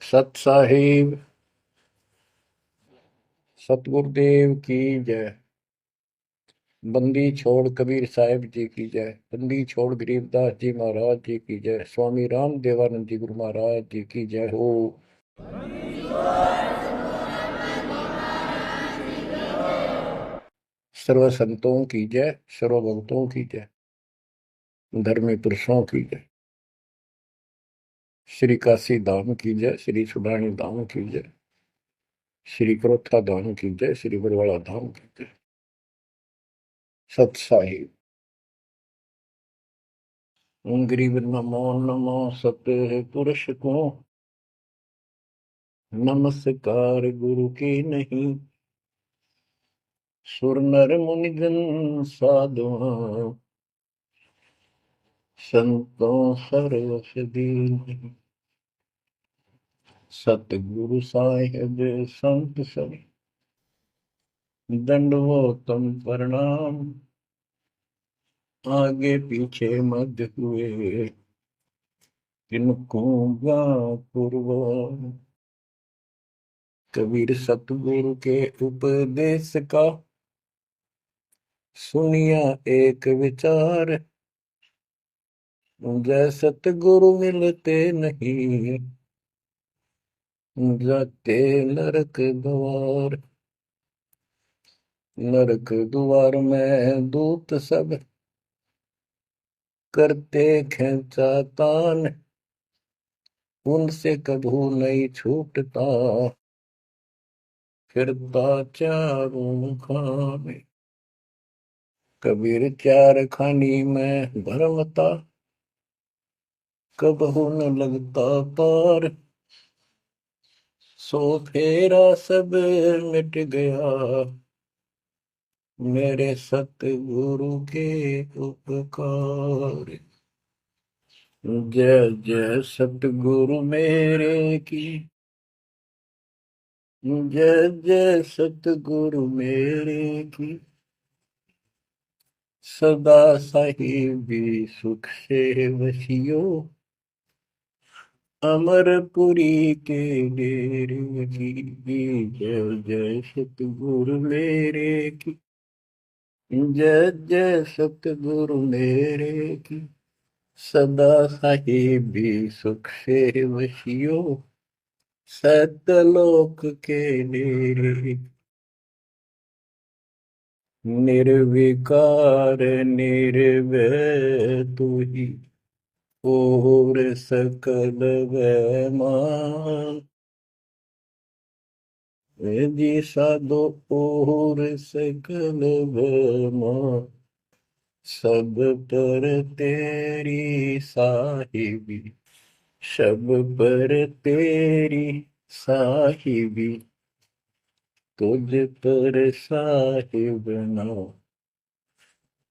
सत साहिब सतगुरुदेव की जय। बंदी छोड़ कबीर साहिब जी की जय। बंदी छोड़ गरीबदास जी महाराज जी की जय। स्वामी राम देवानंद जी गुरु महाराज जी की जय हो। सर्व संतों की जय, सर्व भक्तों की जय, धर्मी पुरुषों की जय। श्री काशी धाम की जय, श्री सुडानी धाम की जय, श्री क्रोथा धाम की जय, श्री बरवाड़ा धाम की जय। सत साहिब गरीब नमो नमो सत पुरुष को, नमस्कार गुरु की नहीं। सुर नर मुनिजन साधुआ, संतों सरस दीन। सतगुरु साहिब संत सब, दंडवतम प्रणाम। आगे पीछे मध्य हुए, किनको पूर्व। कबीर सतगुरु के उपदेश का, सुनिया एक विचार। जय सतगुरु मिलते नहीं, जाते नरक द्वार। नरक द्वार में दूत सब, करते खेचा तान। उनसे कभू नहीं छूटता, फिरता चारों खाने। कबीर चार खानी में भरमता, कबहू न लगता पार। सो फेरा सब मिट गया, मेरे सतगुरु के उपकार। जय जय सतगुरु मेरे की, जय जय सतगुरु मेरे की। सदा साहिबी सुख से वसियो, अमरपुरी के डेरे की। जय जय सतगुरु मेरे की, जय जय सतगुरु मेरे की। सदा साहिबी सुख से वसियो, सतलोक के डेरे। निर्विकार निर्भय तू ही, और सकल वैमान। जी साधो और सकल वैमान। सब पर तेरी साहिबी, सब पर तेरी साहिबी। तुझ पर साहिब ना,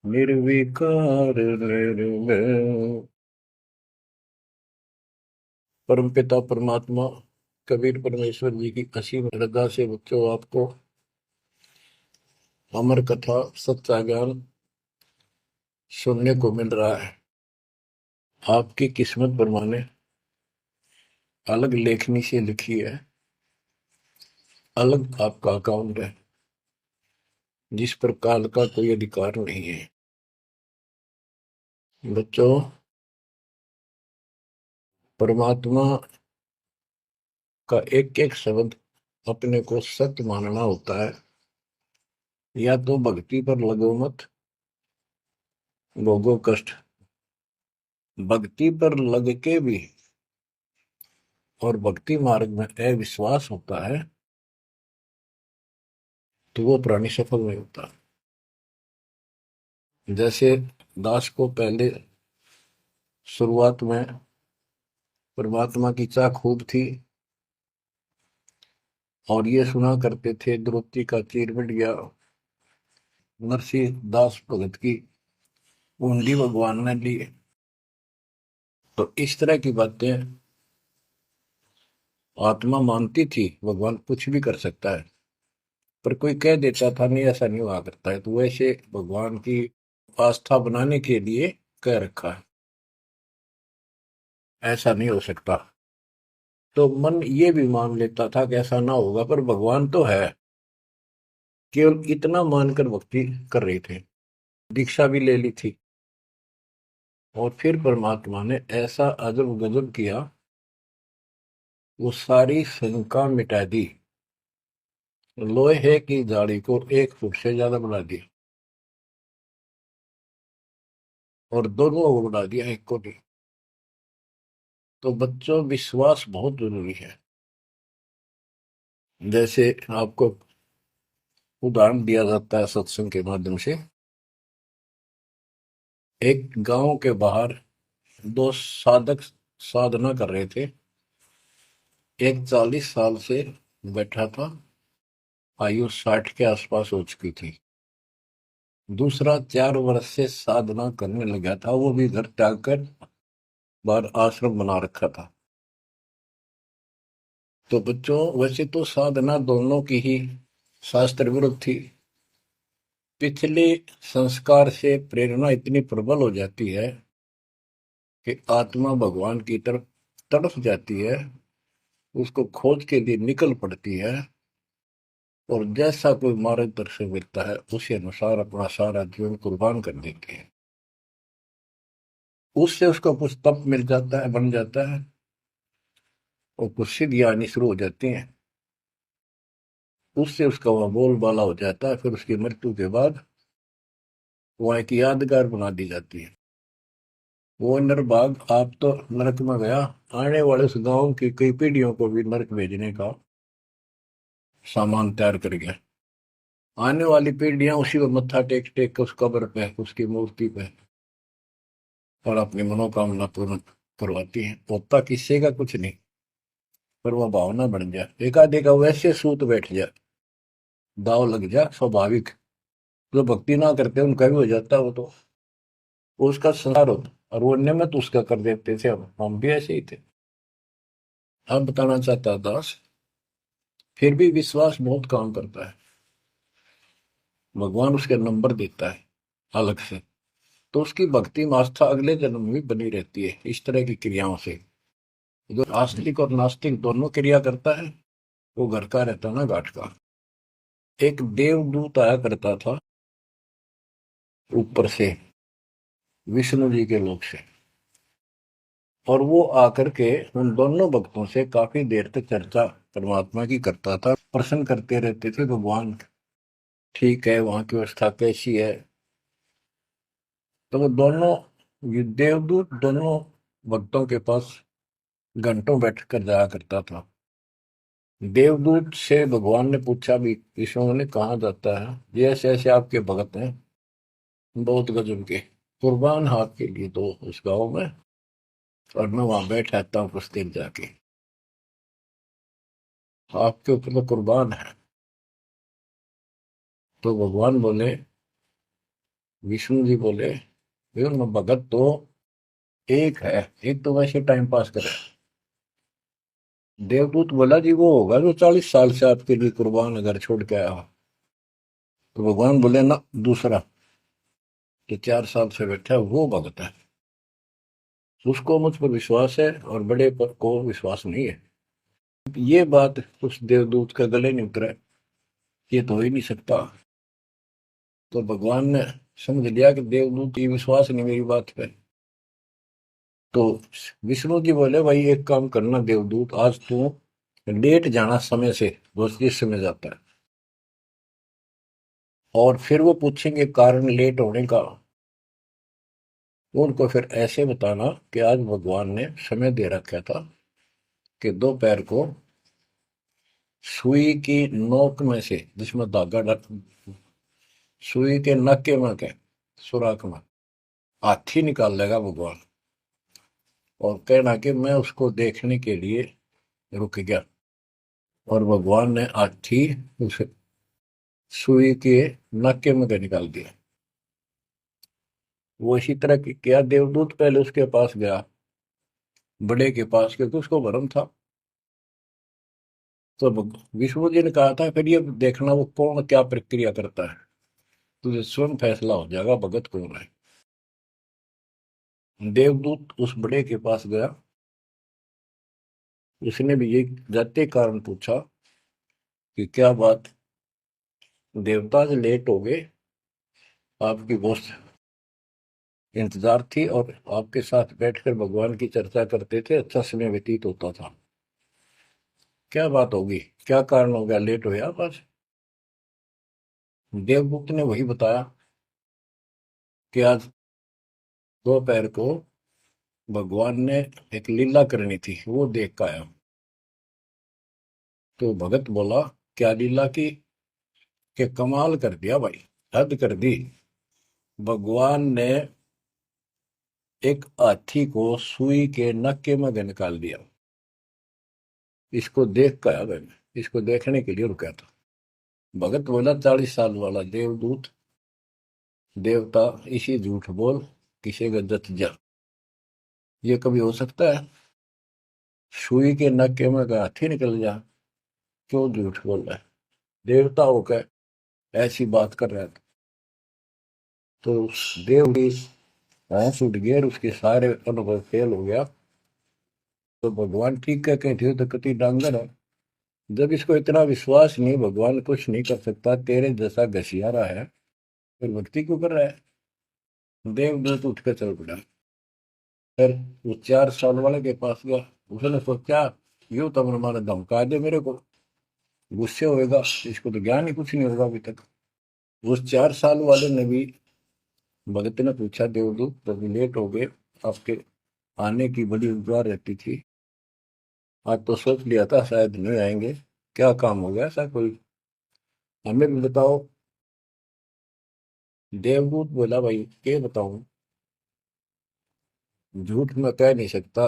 निर्विकार निर्भय। परमपिता परमात्मा कबीर परमेश्वर जी की असीम रजा से बच्चों आपको अमर कथा सच्चा ज्ञान सुनने को मिल रहा है। आपकी किस्मत परमाने अलग लेखनी से लिखी है, अलग आपका अकाउंट है, जिस पर काल का कोई अधिकार नहीं है। बच्चों, परमात्मा का एक एक शब्द अपने को सत्य मानना होता है। या तो भक्ति पर लगो मत, भोगो कष्ट। भक्ति पर लग के भी और भक्ति मार्ग में अविश्वास होता है, तो वो प्राणी सफल नहीं होता। जैसे दास को पहले शुरुआत में परमात्मा की चाह खूब थी, और ये सुना करते थे द्रौपदी का चीर मिट गया, नरसिंह दास भगत की कुंडली भगवान ने ली। तो इस तरह की बातें आत्मा मानती थी, भगवान कुछ भी कर सकता है। पर कोई कह देता था नहीं, ऐसा नहीं हुआ करता है, तो वैसे भगवान की आस्था बनाने के लिए कह रखा है, ऐसा नहीं हो सकता। तो मन ये भी मान लेता था कि ऐसा ना होगा, पर भगवान तो है। केवल इतना मानकर भक्ति कर रहे थे, दीक्षा भी ले ली थी। और फिर परमात्मा ने ऐसा अजब गजब किया, वो सारी शंका मिटा दी। लोहे की जाली को 1 फुट से ज्यादा बढ़ा दिया, और दोनों को बढ़ा दिया, एक को नहीं। तो बच्चों, विश्वास बहुत जरूरी है। जैसे आपको उदाहरण दिया जाता है सत्संग के माध्यम से। एक गांव के बाहर 2 साधक साधना कर रहे थे। एक 40 साल से बैठा था, आयु 60 के आसपास हो चुकी थी। दूसरा 4 वर्ष से साधना करने लगा था, वो भी घर त्याग कर बाहर आश्रम बना रखा था। तो बच्चों, वैसे तो साधना दोनों की ही शास्त्र विरुद्ध थी। पिछले संस्कार से प्रेरणा इतनी प्रबल हो जाती है कि आत्मा भगवान की तरफ तड़प जाती है, उसको खोज के लिए निकल पड़ती है, और जैसा कोई मार्गदर्शन मिलता है उसी अनुसार अपना सारा जीवन कुर्बान कर देती है। उससे उसको कुछ तप मिल जाता है, बन जाता है, और कुछ सिद्धियां आनी शुरू हो जाती हैं। उससे उसका वह बोलबाला हो जाता है। फिर उसकी मृत्यु के बाद वह एक यादगार बना दी जाती है। वो नरभाग, आप तो नरक में गया, आने वाले उस गांव की कई पीढ़ियों को भी नरक भेजने का सामान तैयार कर गया। आने वाली पीढ़ियां उसी को मत्था टेक टेक के उस कब्र पे, उसकी मूर्ति पे, और अपनी मनोकामना पूर्ण करवाती है। होता किसी का कुछ नहीं, पर वह भावना बन जाए, एकाधिका वैसे सूत बैठ जाए, दाव लग जाए स्वाभाविक। जो भक्ति ना करते उनका भी हो जाता, वो उसका संसार होता, और वो नियमित उसका कर देते थे। हम भी ऐसे ही थे। अब बताना चाहता दास, फिर भी विश्वास बहुत काम करता है। भगवान उसके नंबर देता है अलग से, तो उसकी भक्ति में आस्था अगले जन्म में भी बनी रहती है इस तरह की क्रियाओं से। जो आस्तिक और नास्तिक दोनों क्रिया करता है, वो घर का रहता ना घाट का। एक देवदूत आया करता था ऊपर से, विष्णु जी के लोक से, और वो आकर के उन दोनों भक्तों से काफी देर तक चर्चा परमात्मा की करता था। प्रश्न करते रहते थे, भगवान ठीक है, वहां की व्यवस्था कैसी है। तो वो दोनों, ये देवदूत दोनों भक्तों के पास घंटों बैठ कर जाया करता था। देवदूत से भगवान ने पूछा भी, विष्णु ने, कहा जाता है ये ऐसे ऐसे आपके भगत हैं, बहुत गजब के, कुर्बान हाथ के लिए तो उस गांव में, और मैं वहां बैठ रहता हूँ कुछ देर जाके, आपके ऊपर तो कुर्बान है। तो भगवान बोले, विष्णु जी बोले, विष्णु भगत तो एक है, एक तो वैसे टाइम पास करे। देवदूत बोला, जी वो होगा जो 40 साल से आपके लिए कुर्बान घर छोड़ के आया हो। तो भगवान बोले, ना, दूसरा जो 4 साल से बैठा है वो भगत है, उसको मुझ पर विश्वास है और बड़े पर को विश्वास नहीं है। ये बात उस देवदूत का गले नहीं उतरा, ये तो हो ही नहीं सकता। तो भगवान ने समझ लिया कि देवदूत की विश्वास नहीं मेरी बात पे। तो विष्णु जी बोले, भाई एक काम करना देवदूत, आज तू लेट जाना समय से, दोस्त जिस समय जाता है, और फिर वो पूछेंगे कारण लेट होने का, उनको फिर ऐसे बताना कि आज भगवान ने समय दे रखा था कि दोपहर को सुई की नोक में से, जिसमें धागा डर, सुई के नक्के में के सुराख में हाथी निकाल लेगा भगवान, और कहना कि मैं उसको देखने के लिए रुक गया। और भगवान ने हाथी उस सुई के नक्के में के निकाल दिया। वो इसी तरह की किया। देवदूत पहले उसके पास गया, बड़े के पास, क्योंकि उसको भरम था। तो विष्णु जी ने कहा था, फिर ये देखना वो कौन क्या प्रक्रिया करता है, तुझे स्वयं फैसला हो जाएगा भगत कौन है। देवदूत उस बड़े के पास गया, उसने भी ये जाते कारण पूछा कि क्या बात, देवता आज लेट हो गए, आपकी बहुत इंतजार थी और आपके साथ बैठकर भगवान की चर्चा करते थे, अच्छा समय व्यतीत होता था। क्या बात होगी, क्या कारण हो गया, लेट हुए आप आज? देवदूत ने वही बताया कि आज दोपहर को भगवान ने एक लीला करनी थी, वो देख कर आया। तो भगत बोला, क्या लीला की? कि कमाल कर दिया भाई, हद कर दी। भगवान ने एक हाथी को सुई के नक्के में निकाल दिया। इसको देख कर आया मैंने, इसको देखने के लिए रुका था। भगत बोला, 40 साल वाला देवदूत, देवता, इसी झूठ बोल, किसी का जत जा, ये कभी हो सकता है? सुई के नक्के में का हाथी निकल जा, क्यों झूठ बोल रहा है? देवता होकर ऐसी बात कर रहा था। तो देव की होश उठ गया और उसके सारे अनुभव फेल हो गया। तो भगवान ठीक कह के थे तो कति डांगर है। जब इसको इतना विश्वास नहीं, भगवान कुछ नहीं कर सकता, तेरे जैसा घसियारा है, फिर भक्ति क्यों कर रहा है? देवदूत उठ कर चल पड़ा। फिर वो 4 साल वाले के पास गया। उसने सोचा, यूं तो माना धमका दे मेरे को, गुस्से होएगा, इसको तो ज्ञान ही कुछ नहीं होगा अभी तक। उस 4 साल वाले ने भी, भगत ने पूछा, देवदूत तभी लेट हो गए, आपके आने की बड़ी इंतजार रहती थी, आज तो सोच लिया था शायद नहीं आएंगे, क्या काम हो गया ऐसा कोई, हमें भी बताओ। देवदूत बोला, भाई क्या बताऊं, झूठ मैं कह नहीं सकता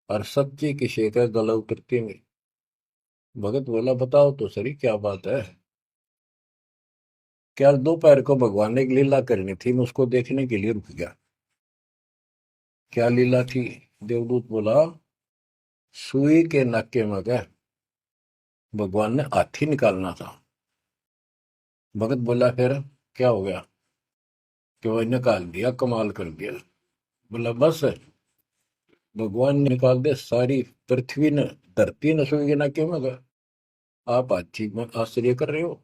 और सच्ची की शिकायत गला उतरती नहीं। भगत बोला, बताओ तो सही क्या बात है? क्या दोपहर को भगवान ने एक लीला करनी थी, मैं उसको देखने के लिए रुक गया। क्या लीला थी? देवदूत बोला, सुई के नक्के में क्या भगवान ने हाथी निकालना था। भगत बोला, फिर क्या हो गया? कि वो निकाल दिया, कमाल कर दिया। बोला, बस भगवान ने निकाल दिया, सारी पृथ्वी ने, धरती ने सुई के नक्के में गया, आप हाथी में आश्चर्य कर रहे हो?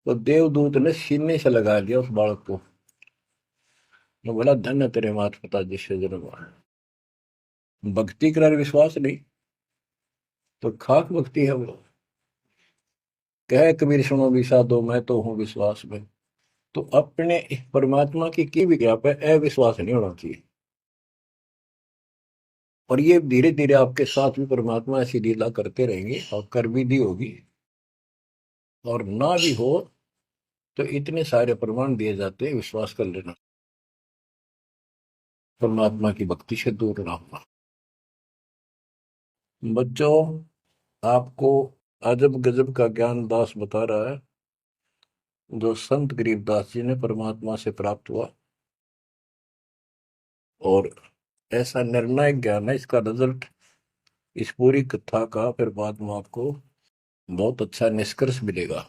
तो देवदूत ने सीने से लगा दिया उस बालक को। मैं बोला, धन्य तेरे माता पिता जिससे जन्म हुआ। भक्ति कर विश्वास नहीं तो खाक भक्ति है वो। कह कबीर सुनो विषा दो, मैं तो हूं विश्वास में। तो अपने परमात्मा की भी क्या पे अविश्वास नहीं होना चाहिए। और ये धीरे धीरे आपके साथ भी परमात्मा ऐसी लीला करते रहेंगे और कर भी दी होगी। और ना भी हो तो इतने सारे प्रमाण दिए जाते हैं, विश्वास कर लेना। परमात्मा की भक्ति से दूर ना होना। बच्चों, आपको अजब गजब का ज्ञान दास बता रहा है, जो संत गरीबदास जी ने परमात्मा से प्राप्त हुआ। और ऐसा निर्णायक ज्ञान है, इसका रिजल्ट इस पूरी कथा का फिर बाद में आपको बहुत अच्छा निष्कर्ष मिलेगा।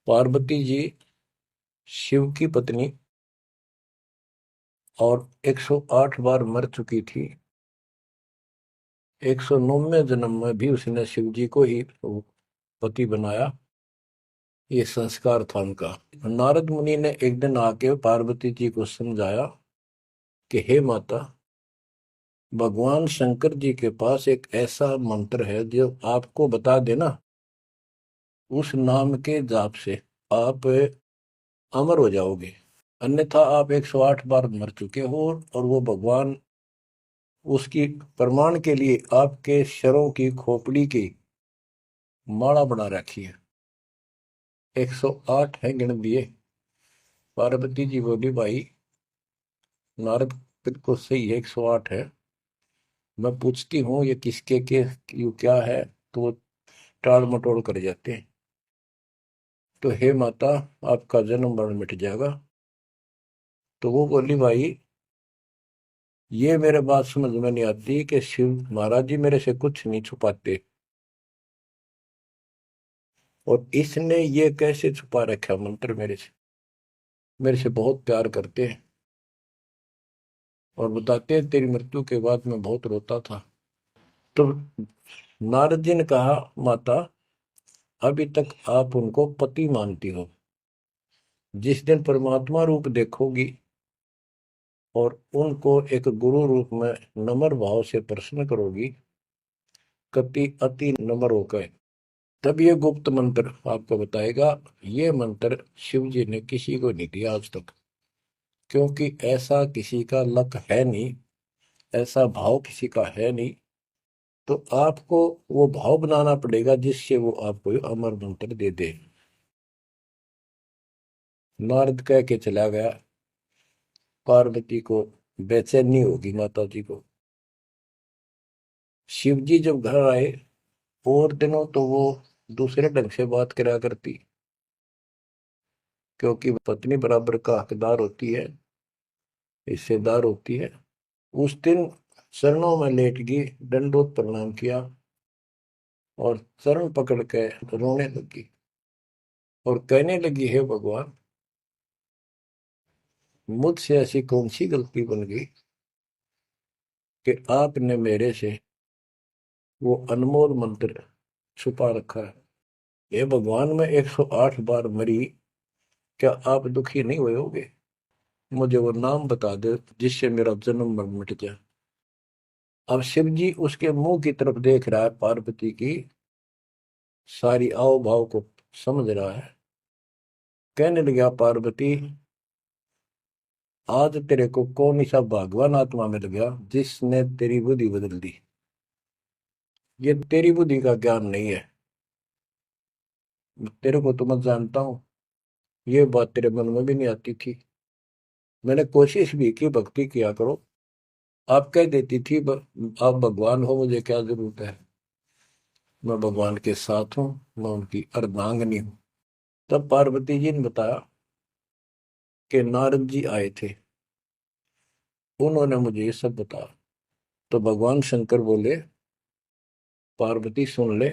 पार्वती जी शिव की पत्नी और 108 बार मर चुकी थी। 109वें जन्म में भी उसने शिव जी को ही पति बनाया। ये संस्कार था उनका। नारद मुनि ने एक दिन आके पार्वती जी को समझाया कि हे माता, भगवान शंकर जी के पास एक ऐसा मंत्र है जो आपको बता देना, उस नाम के जाप से आप अमर हो जाओगे। अन्यथा आप 108 बार मर चुके हो और वो भगवान उसकी प्रमाण के लिए आपके शरों की खोपड़ी की माला बना रखी है। 108 है, गिन दिए। पार्वती जी बोली, भाई नारद बिल्कुल सही है, 108 है। मैं पूछती हूँ ये किसके के यू क्या है, तो वो टाल मटोल कर जाते हैं। तो हे माता, आपका जन्म मरण मिट जाएगा। तो वो बोली, भाई ये मेरे बात समझ में नहीं आती कि शिव महाराज जी मेरे से कुछ नहीं छुपाते, और इसने ये कैसे छुपा रखा मंत्र मेरे से बहुत प्यार करते हैं। और बताते हैं तेरी मृत्यु के बाद मैं बहुत रोता था। तो नारद जी ने कहा, माता अभी तक आप उनको पति मानती हो, जिस दिन परमात्मा रूप देखोगी और उनको एक गुरु रूप में नम्र भाव से प्रश्न करोगी, कति अति नम्र होकर, तब ये गुप्त मंत्र आपको बताएगा। ये मंत्र शिव जी ने किसी को नहीं दिया आज तक, क्योंकि ऐसा किसी का लक है नहीं, ऐसा भाव किसी का है नहीं। तो आपको वो भाव बनाना पड़ेगा जिससे वो आपको अमर मंत्र दे दे। नारद कह के चला गया। पार्वती को बेचैनी होगी, माता जी को। शिव जी जब घर आए और दिनों तो वो दूसरे ढंग से बात करा करती, क्योंकि पत्नी बराबर का हकदार होती है, हिस्सेदार होती है। उस दिन चरणों में लेट गई, दंडोत प्रणाम किया और चरण पकड़ के रोने लगी और कहने लगी, हे भगवान, मुझसे ऐसी कौन सी गलती बन गई कि आपने मेरे से वो अनमोल मंत्र छुपा रखा है। हे भगवान, मैं 108 बार मरी, क्या आप दुखी नहीं हुए होगे? मुझे वो नाम बता दे जिससे मेरा जन्म मरण मिट जाए। अब शिव जी उसके मुंह की तरफ देख रहा है, पार्वती की सारी आओ भाव को समझ रहा है। कहने लगा, पार्वती आज तेरे को कौन सा भगवान आत्मा मिल गया जिसने तेरी बुद्धि बदल दी? ये तेरी बुद्धि का ज्ञान नहीं है, तेरे को तो मैं जानता हूँ। ये बात तेरे मन में भी नहीं आती थी। मैंने कोशिश भी की, भक्ति किया करो। आप कह देती थी, आप भगवान हो, मुझे क्या जरूरत है, मैं भगवान के साथ हूँ, मैं उनकी अर्धांगिनी हूँ। तब पार्वती जी ने बताया कि नारद जी आए थे, उन्होंने मुझे ये सब बताया। तो भगवान शंकर बोले, पार्वती सुन ले,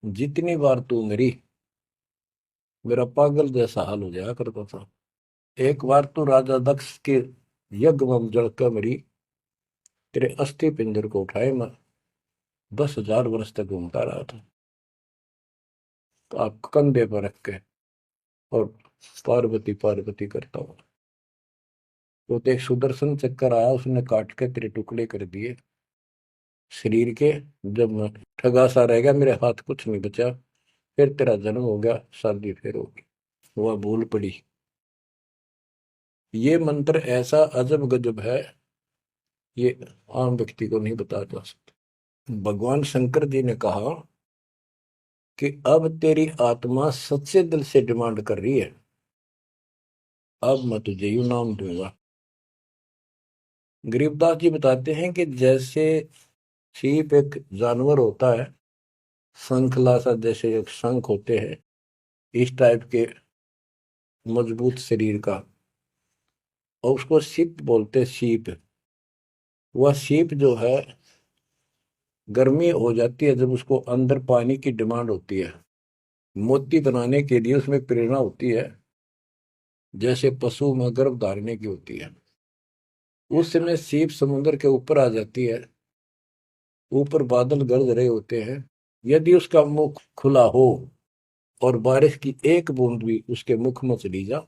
जितनी बार तू मेरी, मेरा पागल जैसा हाल हो जाया करता था। एक बार तो राजा दक्ष के यज्ञ में जलकर मरी, तेरे अस्थि पिंजर को उठाए मैं 10,000 वर्ष तक घूमता रहा था, तो आप कंधे पर रख के और पार्वती पार्वती करता हूँ। तो एक सुदर्शन चक्कर आया, उसने काट के तेरे टुकड़े कर दिए शरीर के। जब मैं ठगा सा रह गया, मेरे हाथ कुछ नहीं बचा, फिर तेरा जन्म हो गया, शादी फिर होगी। वह भूल पड़ी। ये मंत्र ऐसा अजब गजब है, ये आम व्यक्ति को नहीं बताया जा सकता। भगवान शंकर जी ने कहा कि अब तेरी आत्मा सच्चे दिल से डिमांड कर रही है, अब मैं तुझे यू नाम दूंगा। गरीबदास जी बताते हैं कि जैसे सीप एक जानवर होता है, शंखला सा जैसे एक शंख होते हैं, इस टाइप के मजबूत शरीर का, और उसको सीप बोलते हैं, सीप। वह सीप जो है, गर्मी हो जाती है जब उसको अंदर पानी की डिमांड होती है, मोती बनाने के लिए उसमें प्रेरणा होती है, जैसे पशु में गर्भ धारने की होती है। उस समय सीप समुद्र के ऊपर आ जाती है, ऊपर बादल गरज रहे होते हैं। यदि उसका मुख खुला हो और बारिश की एक बूंद भी उसके मुख में चली जा,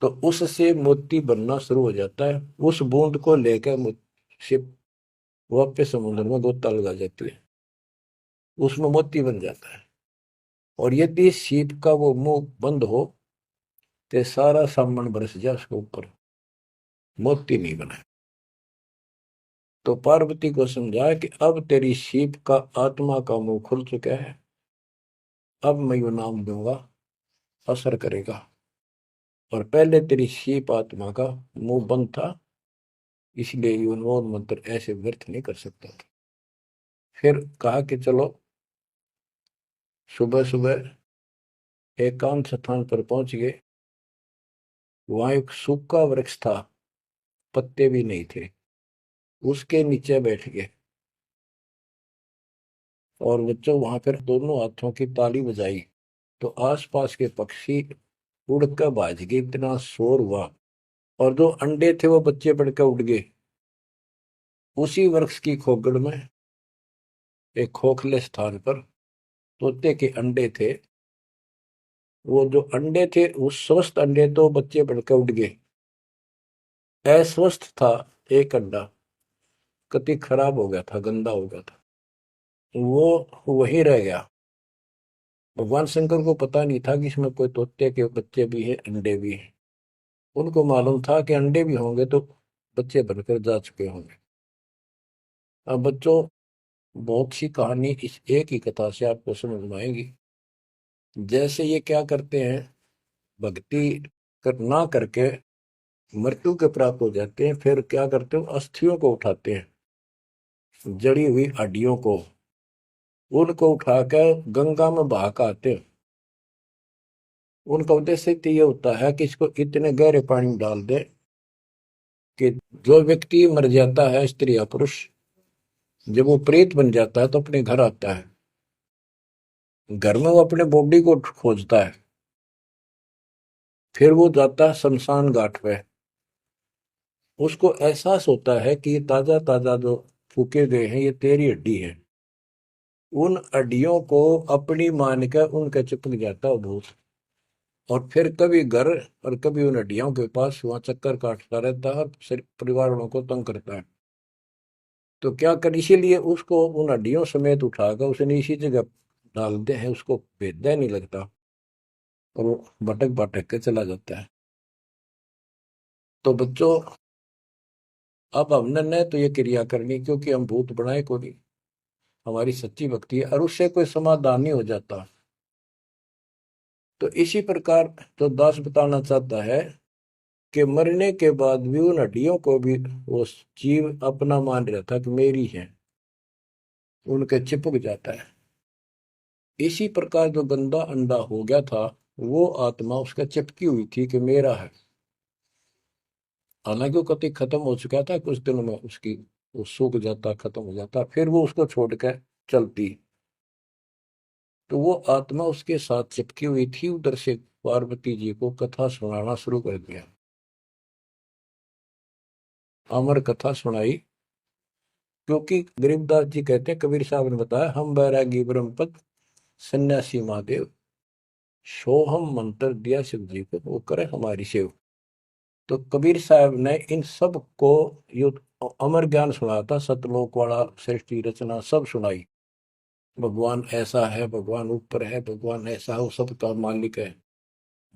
तो उससे मोती बनना शुरू हो जाता है। उस बूंद को लेकर शिप वापस समुद्र में गोता लगा जाती है, उसमें मोती बन जाता है। और यदि सीप का वो मुंह बंद हो, तो सारा सामान बरस जाए उसके ऊपर, मोती नहीं बने। तो पार्वती को समझाया कि अब तेरी सीप का आत्मा का मुंह खुल चुका है, अब मैं यो नाम दूंगा, असर करेगा। और पहले तेरी सीप आत्मा का मुंह बंद था, इसलिए ये उन्मोद मंत्र ऐसे व्यर्थ नहीं कर सकता था। फिर कहा कि चलो, सुबह सुबह एकांत स्थान पर पहुंच गए। वहां एक सूखा वृक्ष था, पत्ते भी नहीं थे, उसके नीचे बैठ गए और बच्चों वहां फिर दोनों हाथों की ताली बजाई। तो आसपास के पक्षी उड़कर भाज गए, इतना शोर हुआ। और जो अंडे थे वो बच्चे बढ़ के उड़ गए। उसी वृक्ष की खोगड़ में एक खोखले स्थान पर तोते के अंडे थे। वो जो अंडे थे उस स्वस्थ अंडे तो बच्चे बढ़ के उड़ गए। अस्वस्थ था एक अंडा, कति खराब हो गया था, गंदा हो गया था, वो वहीं रह गया। भगवान शंकर को पता नहीं था कि इसमें कोई तोते के बच्चे भी हैं, अंडे भी हैं। उनको मालूम था कि अंडे भी होंगे तो बच्चे बनकर जा चुके होंगे। अब बच्चों, बहुत सी कहानी इस एक ही कथा से आपको समझ में आएगी। जैसे ये क्या करते हैं, भक्ति ना करके मृत्यु के प्राप्त हो जाते हैं, फिर क्या करते हो, अस्थियों को उठाते हैं, जड़ी हुई हड्डियों को, उनको उठाकर गंगा में बहा के आते हैं। उनका उद्देश्य तो ये होता है कि इसको इतने गहरे पानी में डाल दे कि जो व्यक्ति मर जाता है, स्त्री या पुरुष, जब वो प्रेत बन जाता है तो अपने घर आता है। घर में वो अपने बॉडी को खोजता है, फिर वो जाता है शमशान घाट पे। उसको एहसास होता है कि ये ताजा ताजा जो फूके गए हैं ये तेरी हड्डी है। उन हड्डियों को अपनी मानकर उनका चिपक जाता है भूत। और फिर कभी घर और कभी उन हड्डियों के पास वहां चक्कर काटता रहता है और परिवार वालों को तंग करता है। तो क्या कर, इसीलिए उसको उन हड्डियों समेत उठाकर उसने इसी जगह डालते हैं, उसको भेदा नहीं लगता और वो भटक भटक के चला जाता है। तो बच्चों, अब हमने न तो ये क्रिया करनी क्योंकि हम भूत बनाए को नहीं, हमारी सच्ची भक्ति है और उससे कोई समाधान नहीं हो जाता। तो इसी प्रकार जो दास बताना चाहता है कि मरने के बाद भी उन हड्डियों को भी वो जीव अपना मान रहा था कि मेरी है, उनके चिपक जाता है। इसी प्रकार जो गंदा अंडा हो गया था, वो आत्मा उसका चिपकी हुई थी कि मेरा है। हालांकि वो कति खत्म हो चुका था, कुछ दिनों में उसकी वो सूख जाता, खत्म हो जाता, फिर वो उसको छोड़कर चलती। तो वो आत्मा उसके साथ चिपकी हुई थी। उधर से पार्वती जी को कथा सुनाना शुरू कर दिया, अमर कथा सुनाई। क्योंकि गरीबदास जी कहते हैं, कबीर साहब ने बताया, हम बैरागी ब्रह्मपद सन्यासी महादेव, सोहम मंत्र दिया शिव जी को, वो करे हमारी सेव। तो कबीर साहब ने इन सब को यो अमर ज्ञान सुनाया था, सतलोक वाला, सृष्टि रचना सब सुनाई। भगवान ऐसा है, भगवान ऊपर है, भगवान ऐसा है, वो सबका मालिक है।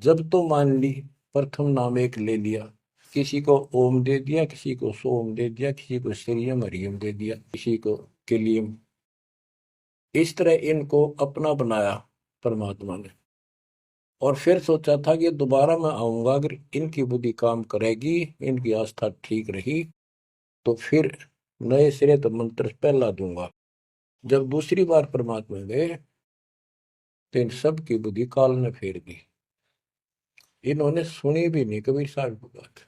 जब तो मान ली, प्रथम नाम एक ले लिया, किसी को ओम दे दिया, किसी को सोम दे दिया, किसी को श्रीयम हरियम दे दिया, किसी को किलियम। इस तरह इनको अपना बनाया परमात्मा ने। और फिर सोचा था कि दोबारा मैं आऊंगा, अगर इनकी बुद्धि काम करेगी, इनकी आस्था ठीक रही, तो फिर नए सिरे तो मंत्र पहला दूंगा। जब दूसरी बार परमात्मा गए तो इन सब की बुद्धि काल ने फेर दी। इन्होंने सुनी भी नहीं कबीर साहब की बात।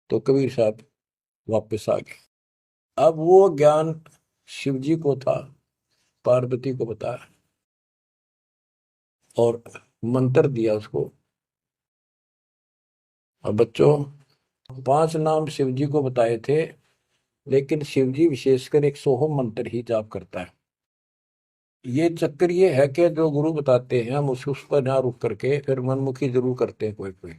तो कबीर साहब वापस आ गए। अब वो ज्ञान शिव जी को था, पार्वती को बताया और मंत्र दिया उसको। अब बच्चों, 5 नाम शिव जी को बताए थे, लेकिन शिव जी विशेषकर एक सोहम मंत्र ही जाप करता है। ये चक्कर ये है कि जो गुरु बताते हैं हम उस पर ना रुक करके फिर मनमुखी जरूर करते हैं कोई कोई।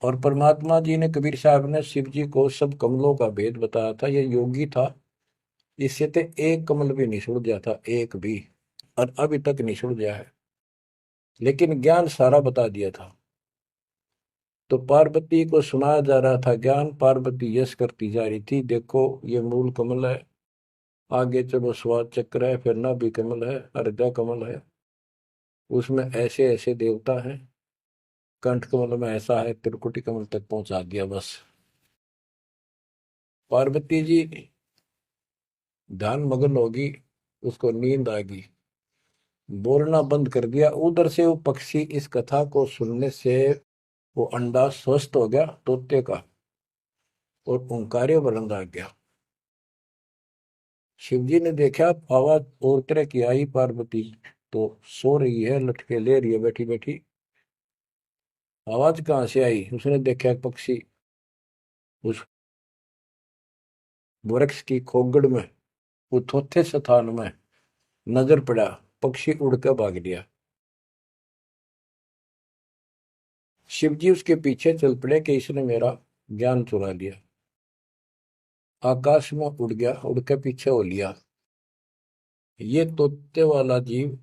और परमात्मा जी ने, कबीर साहब ने शिव जी को सब कमलों का भेद बताया था। ये योगी था, इससे तो एक कमल भी नहीं सुलझा था, एक भी, और अभी तक नहीं सुलझा है, लेकिन ज्ञान सारा बता दिया था। तो पार्वती को सुनाया जा रहा था ज्ञान, पार्वती यश करती जा रही थी, देखो ये मूल कमल है, आगे चलो स्वाद चक्र है, फिर नाभि कमल है, हृदय कमल है, उसमें ऐसे ऐसे देवता हैं, कंठ कमल में ऐसा है, त्रिकुटी कमल तक पहुंचा दिया बस। पार्वती जी ध्यान मग्न होगी, उसको नींद आ गई, बोलना बंद कर दिया। उधर से वो पक्षी इस कथा को सुनने से वो अंडा स्वस्थ हो गया तोते का, और ओंकार्य बुलंद आ गया। शिव जी ने देखा, आवाज और तरह की आई, पार्वती तो सो रही है, लटके ले रही है बैठी बैठी। आवाज कहाँ से आई? उसने देखा एक पक्षी उस वृक्ष की खोगड़ में, वो थोथे स्थान में नजर पड़ा। पक्षी उड़कर भाग लिया। शिवजी उसके पीछे चल पड़े कि इसने मेरा ज्ञान चुरा लिया। आकाश में उड़ गया, उड़ के पीछे हो लिया। ये तोते वाला जीव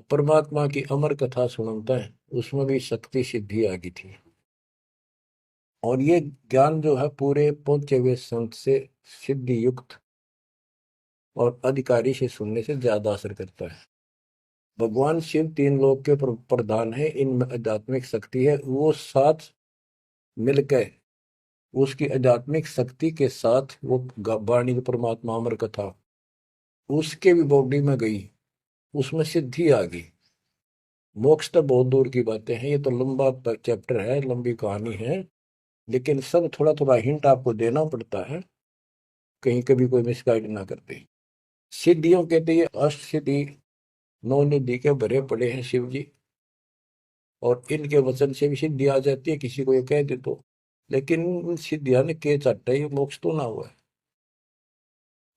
परमात्मा की अमर कथा सुनता है, उसमें भी शक्ति सिद्धि आ गई थी। और ये ज्ञान जो है पूरे पहुंचे हुए संत से सिद्धि युक्त और अधिकारी से सुनने से ज्यादा असर करता है। भगवान शिव तीन लोक के प्रधान है, इनमें आध्यात्मिक शक्ति है। वो साथ मिलकर उसकी आध्यात्मिक शक्ति के साथ वो वाणी परमात्मा अमर कथा उसके भी बॉडी में गई, उसमें सिद्धि आ गई। मोक्ष तो बहुत दूर की बातें हैं, ये तो लंबा चैप्टर है, लंबी कहानी है। लेकिन सब थोड़ा थोड़ा हिंट आपको देना पड़ता है, कहीं कभी कोई मिसगाइड ना कर दे। सिद्धियों कहते ये अष्ट सिद्धि नौ निधि के भरे पड़े हैं शिव जी, और इनके वचन से भी सिद्धि आ जाती है, किसी को ये कह दे तो। लेकिन इन सिद्धियां ने के चाटा, ये मोक्ष तो ना हुआ है।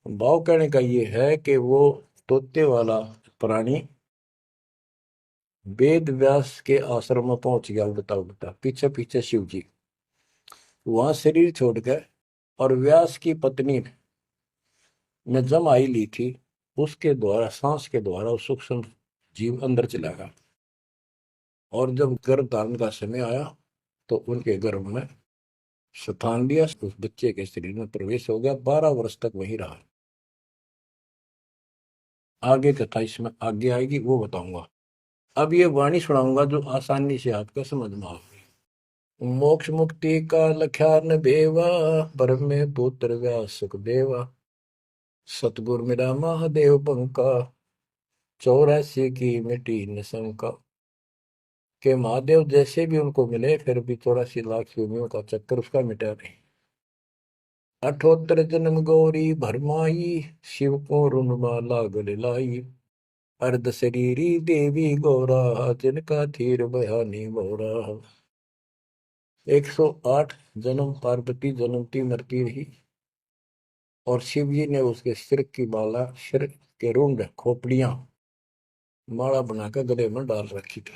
भाव कहने का ये है कि वो तोते वाला प्राणी वेद व्यास के आश्रम में पहुंच गया, उड़ता उड़ता पीछे पीछे शिव जी। वहां शरीर छोड़ गए, और व्यास की पत्नी ने जमाई ली थी, उसके द्वारा सांस के द्वारा सूक्ष्म जीव अंदर चला गया। और जब गर्भ धारण का समय आया तो उनके गर्भ में स्थान लिया, उस बच्चे के शरीर में प्रवेश हो गया। 12 वर्ष तक वहीं रहा। आगे कथा इसमें आगे आएगी, वो बताऊंगा। अब ये वाणी सुनाऊंगा जो आसानी से आपका समझ में आएगी। मोक्ष मुक्ति का लख्यान बेवा, ब्रह्म में पुत्र व्यास सुखदेवा। सतगुर मेरा महादेव पंका, 84 की मिटी न शंका। के महादेव जैसे भी उनको मिले, फिर भी 84 लाख योनियों का चक्कर उसका मिटा नहीं। 78 जन्म गौरी भरमाई, शिव को रुनमाला गले लाई। अर्ध शरीरी देवी गौरा, जिनका थीर बयानी मोरा। 108 जन्म पार्वती जन्मती मरती रही, और शिव जी ने उसके सिर की माला, सिर के रुंड खोपड़ियां माला बनाकर गले में डाल रखी थी।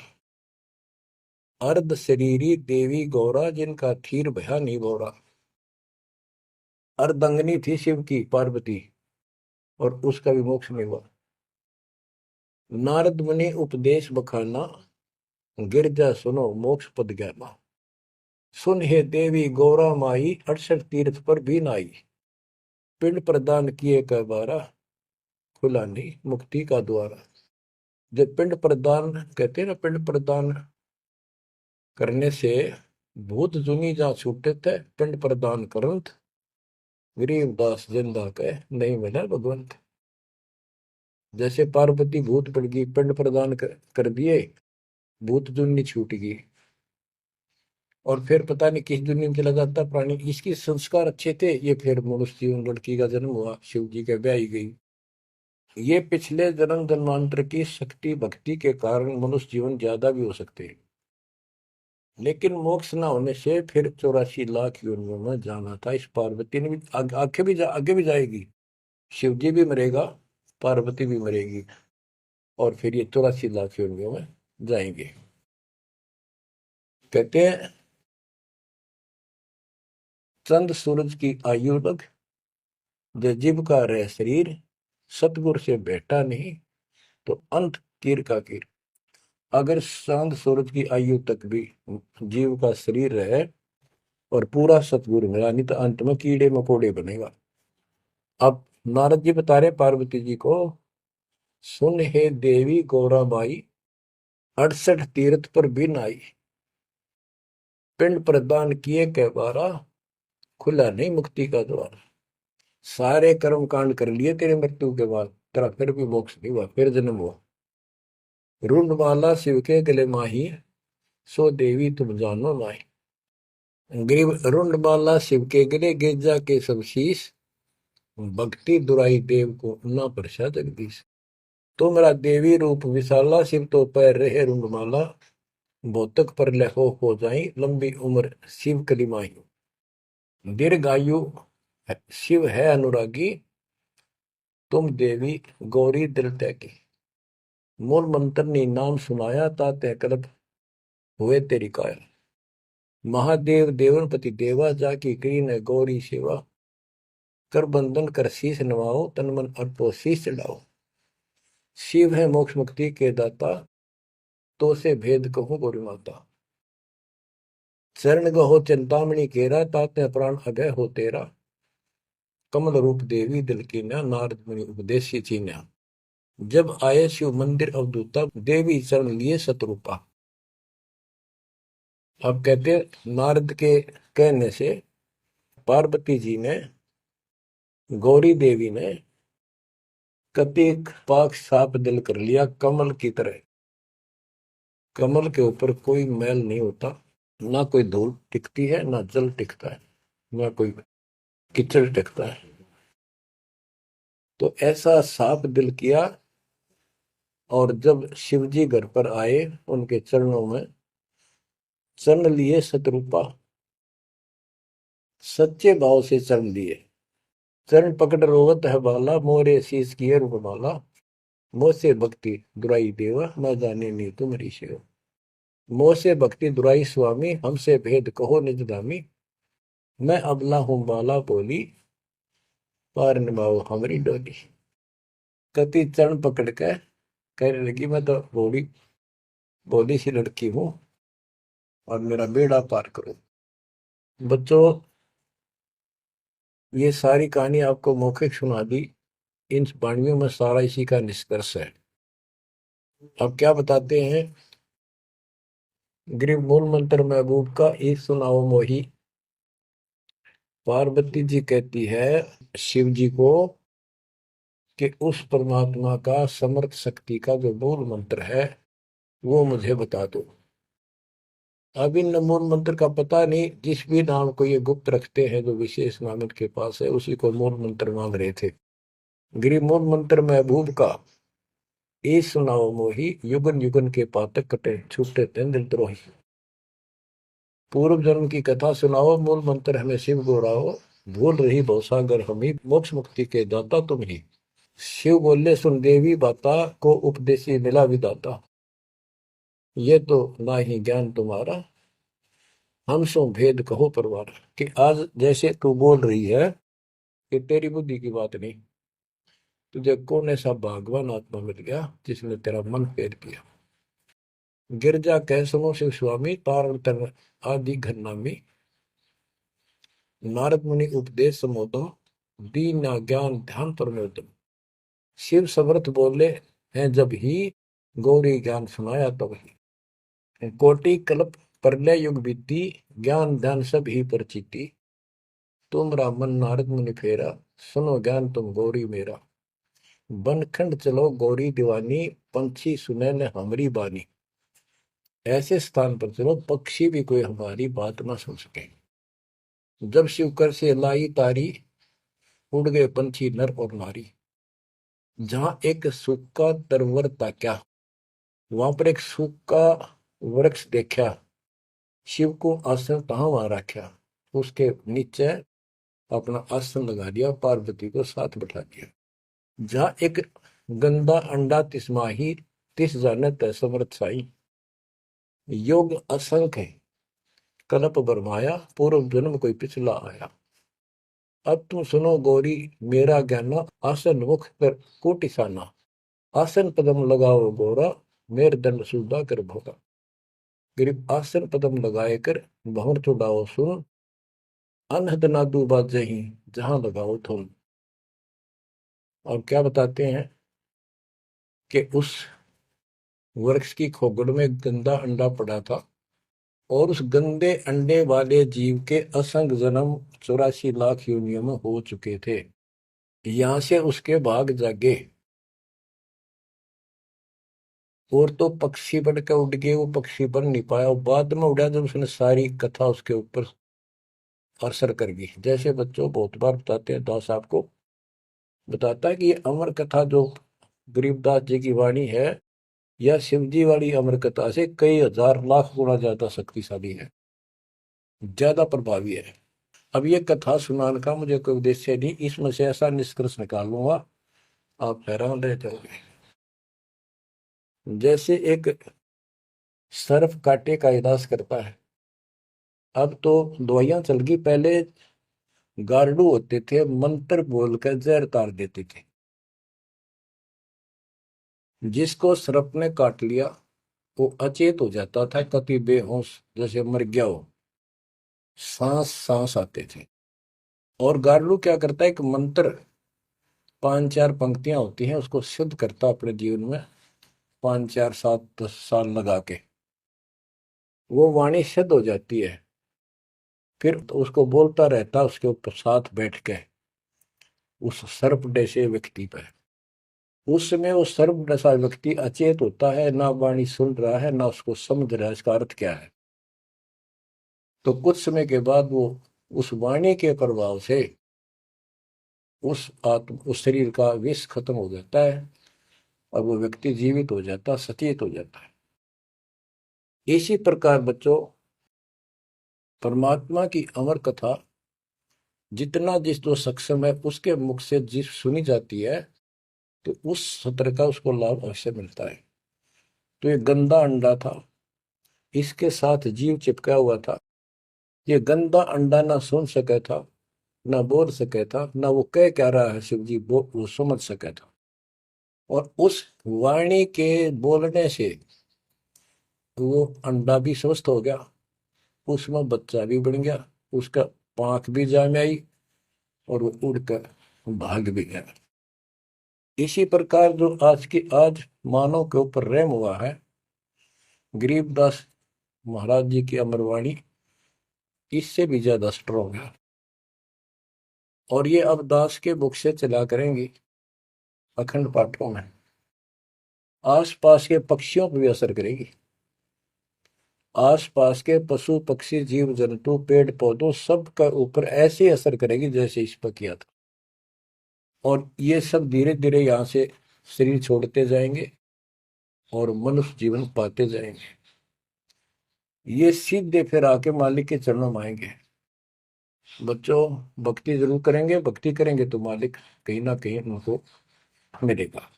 अर्ध शरीरी देवी गौरा, जिनका थीर भयानी मोरा। अर्धंगनी थी शिव की पार्वती, और उसका भी मोक्ष नहीं हुआ। नारद मुनि उपदेश बखाना, गिरजा सुनो मोक्ष पद ज्ञाना। सुन हे देवी गौरा माई, 68 तीर्थ पर भी नाई। पिंड प्रदान किए का बारा, खुला नहीं मुक्ति का द्वारा। जब पिंड प्रदान कहते हैं ना, पिंड प्रदान करने से भूत जुनी जा छूटे थे, पिंड प्रदान करंत गरीबदास जिंदा के नहीं मिला भगवंत। जैसे पार्वती भूत पड़ गई, पिंड प्रदान कर दिए, भूत जुनी छूट गई, और फिर पता नहीं किस दुनिया में चला जाता प्राणी। इसके संस्कार अच्छे थे, ये फिर मनुष्य जीवन, लड़की का जन्म हुआ, शिव जी के ब्याही गई। ये पिछले जन्म जन्मांतर की शक्ति भक्ति के कारण मनुष्य जीवन ज्यादा भी हो सकते हैं। लेकिन मोक्ष ना होने से फिर 84 लाख योनियों में जाना था। इस पार्वती ने भी आगे भी जाएगी। शिव जी भी मरेगा, पार्वती भी मरेगी, और फिर ये 84 लाख योनियों में जाएंगे। कहते हैं चंद सूरज की आयु लग, जो जीव का रह शरीर। सतगुर से बेटा नहीं, तो अंत कीर का कीर। अगर चांद सूरज की आयु तक भी जीव का शरीर रहे और पूरा सतगुरु मिला, नहीं तो अंत में कीड़े मकोड़े बनेगा। अब नारद जी बता रहे पार्वती जी को, सुन हे देवी गौराबाई, 68 तीर्थ पर भी नाई। पिंड प्रदान किए के बारा, खुला नहीं मुक्ति का द्वार। सारे कर्म कांड कर लिए तेरे मृत्यु के बाद, तेरा फिर भी मोक्ष नहीं हुआ, फिर जन्म हुआ। रुंडमाला शिव के गले माही, सो देवी तुम जानो माही। ग्रीव रुंडमाला शिव के गले, गिरजा के सब शीश। भक्ति दुराई देव को ना परसा जगदीश। तुमरा देवी रूप विशाला, शिव तो पैर रहे रुंडमाला, भौतक पर लहो हो जाई, लंबी उम्र शिव कलिमाई। दीर्घायु शिव है अनुरागी, तुम देवी गौरी दिल त्यागी। मूल मंत्र ने नाम सुनाया, ताते कल्प हुए तेरी काया। महादेव देवनपति देवा, जाकी करी न गौरी सेवा। कर बंधन कर शीश नवाओ, तन मन अर्पो शीश चढ़ाओ। शिव है मोक्ष मुक्ति के दाता, तो से भेद कहो गौरी माता। चरण गहो चिंतामणि केरा, ताते प्राण अभय हो तेरा। कमल रूप देवी दिल की न्या, नारद मुनि उपदेशी चीन्या। जब आए शिव मंदिर अवधूता, देवी चरण लिए शत्रुपा। अब कहते नारद के कहने से पार्वती जी ने, गौरी देवी ने कतिक पाक साफ दिल कर लिया, कमल की तरह। कमल के ऊपर कोई मैल नहीं होता, ना कोई धूल टिकती है, ना जल टिकता है, ना कोई कीचड़ टिकता है। तो ऐसा साफ दिल किया। और जब शिवजी घर पर आए, उनके चरणों में चरण लिए शत्रुपा, सच्चे भाव से चरण लिए। चरण पकड़ रोवत है बाला, मोरे शीस किए रूपमाला। मोह से भक्ति दुराई देवा, न जाने नी तुम्हारी सेवा। मोह से भक्ति दुराई स्वामी, हमसे भेद कहो निज दामी। मैं अबला हूं बाला बोली, पार निभाओ हमारी डोली। कति चरण पकड़ के कहने लगी, मैं तो भोली भोली सी लड़की हूं, और मेरा बेड़ा पार करो। बच्चों, ये सारी कहानी आपको मौखिक सुना दी। इन वाणियों में सारा इसी का निष्कर्ष है। अब क्या बताते हैं, गृह मूल मंत्र महबूब का एक सुनाओ मोही। पार्वती जी कहती है शिव जी को कि उस परमात्मा का समर्थ शक्ति का जो मूल मंत्र है वो मुझे बता दो। अब इन मूल मंत्र का पता नहीं, जिस भी नाम को ये गुप्त रखते हैं, जो विशेष नाम इनके पास है, उसी को मूल मंत्र मान रहे थे। गिरी मूल मंत्र महबूब का ए सुनाओ मोही, युगन युगन के पातक कटे, छूटे तेंद्र द्रोही। पूर्व जन्म की कथा सुनाओ, मूल मंत्र हमें शिव गोराओ। भूल रही भवसागर हमी, मोक्ष मुक्ति के दाता तुम ही। शिव बोले सुन देवी बाता, को उपदेशी मिला विदाता। ये तो ना ही ज्ञान तुम्हारा, हम सो भेद कहो परवार। कि आज जैसे तू बोल रही है कि तेरी बुद्धि की बात नहीं, तुझे कौन ऐसा भगवान आत्मा मिल गया जिसने तेरा मन फेर किया। गिरजा कह सुनो शिव स्वामी, तारण तर आदि घरनामी। नारद मुनि उपदेश समोदो, दीन ज्ञान ध्यान परमोदम। शिव समर्थ बोले हैं जब ही, गौरी ज्ञान सुनाया तब ही। कोटि कल्प प्रलय युग बीती, ज्ञान ध्यान सब ही परचिति। तुमरा मन नारद मुनि फेरा, सुनो ज्ञान तुम गौरी मेरा। बनखंड चलो गौरी दीवानी, पंछी सुने न हमारी बानी। ऐसे स्थान पर चलो पक्षी भी कोई हमारी बात ना सुन सके। जब शिव कर से लाई तारी, उड़ गए पंछी नर और नारी। जहां एक सूखा तरवर ताक्या, वहां पर एक सूखा वृक्ष देखा। शिव को आसन कहाँ वहां रखा, उसके नीचे अपना आसन लगा दिया, पार्वती को साथ बैठा दिया। जहां एक गंदा अंडा तिस्माही, तिस जानत समर्थ साई। योग असंख्य है, कल्प बरमाया, पूर्व जन्म कोई पिछला आया। अब तुम सुनो गौरी मेरा ज्ञाना, आसन मुख कर कोटिसाना। आसन पदम लगाओ गौरा, मेर दंड सुधा कर भोगा। गिरिप आसन पदम लगाए कर, भंवर चुड़ाओ सुन। अनहद नादू बाजही, जहां लगाओ धुन। और क्या बताते हैं कि उस वृक्ष की खोगड़ में गंदा अंडा पड़ा था, और उस गंदे अंडे वाले जीव के असंख्य जन्म 84 लाख योनियों में हो चुके थे। यहां से उसके भाग जागे, और तो पक्षी बन के उड़ गए, वो पक्षी बन नहीं पाया। और बाद में उड़ा जब उसने सारी कथा उसके ऊपर असर कर गई। जैसे बच्चों बहुत बार बताते हैं, दास आपको बताता है कि ये अमर कथा जो गरीबदास जी की वाणी है, यह शिव जी वाली अमर कथा से कई हजार लाख गुना ज्यादा शक्तिशाली है, ज्यादा प्रभावी है। अब ये कथा सुनाने का मुझे कोई उद्देश्य नहीं, इसमें से ऐसा निष्कर्ष निकाल लूंगा आप हैरान रह जाओगे। जैसे एक सर्प कांटे का इलाज करता है, अब तो दवाइयां चल गई, पहले गार्डू होते थे, मंत्र बोलकर जहर तार देते थे। जिसको सर्प ने काट लिया वो अचेत हो जाता था, कति बेहोश जैसे मर गया हो, सांस सांस आते थे। और गार्डू क्या करता है, एक मंत्र 5-4 पंक्तियां होती हैं, उसको सिद्ध करता अपने जीवन में, 5 4 7 10 साल लगा के वो वाणी सिद्ध हो जाती है। फिर तो उसको बोलता रहता उसके ऊपर साथ बैठ के उस सर्प जैसे व्यक्ति पर। उस समय वो सर्प जैसा व्यक्ति अचेत होता है, ना वाणी सुन रहा है ना उसको समझ रहा है इसका अर्थ क्या है। तो कुछ समय के बाद वो उस वाणी के प्रभाव से उस शरीर का विष खत्म हो जाता है और वो व्यक्ति जीवित हो जाता, सचेत हो जाता है। इसी प्रकार बच्चों, परमात्मा की अमर कथा जितना जिस जो सक्षम है उसके मुख से जिस सुनी जाती है, तो उस सत्र का उसको लाभ अवश्य मिलता है। तो ये गंदा अंडा था, इसके साथ जीव चिपका हुआ था। ये गंदा अंडा ना सुन सका था, ना बोल सका था, ना वो कह क्या रहा है शिव जी वो समझ सका था। और उस वाणी के बोलने से वो अंडा भी स्वस्थ हो गया, उसमें बच्चा भी बन गया, उसका पांख भी जाम आई और वो उड़कर भाग भी गया। इसी प्रकार जो आज मानव के ऊपर रहम हुआ है, गरीबदास महाराज जी की अमरवाणी इससे भी ज्यादा स्ट्रोंग है। और ये अब दास के मुख से चला करेंगी अखंड पाठों में, आसपास के पक्षियों पर भी असर करेगी। आसपास के पशु पक्षी जीव जंतु पेड़ पौधों सब का ऊपर ऐसे असर करेगी जैसे इस पर किया था। और ये सब धीरे धीरे यहाँ से शरीर छोड़ते जाएंगे और मनुष्य जीवन पाते जाएंगे। ये सीधे फिर आके मालिक के चरणों में आएंगे। बच्चों, भक्ति जरूर करेंगे, भक्ति करेंगे तो मालिक कहीं ना कहीं उनको मिलेगा।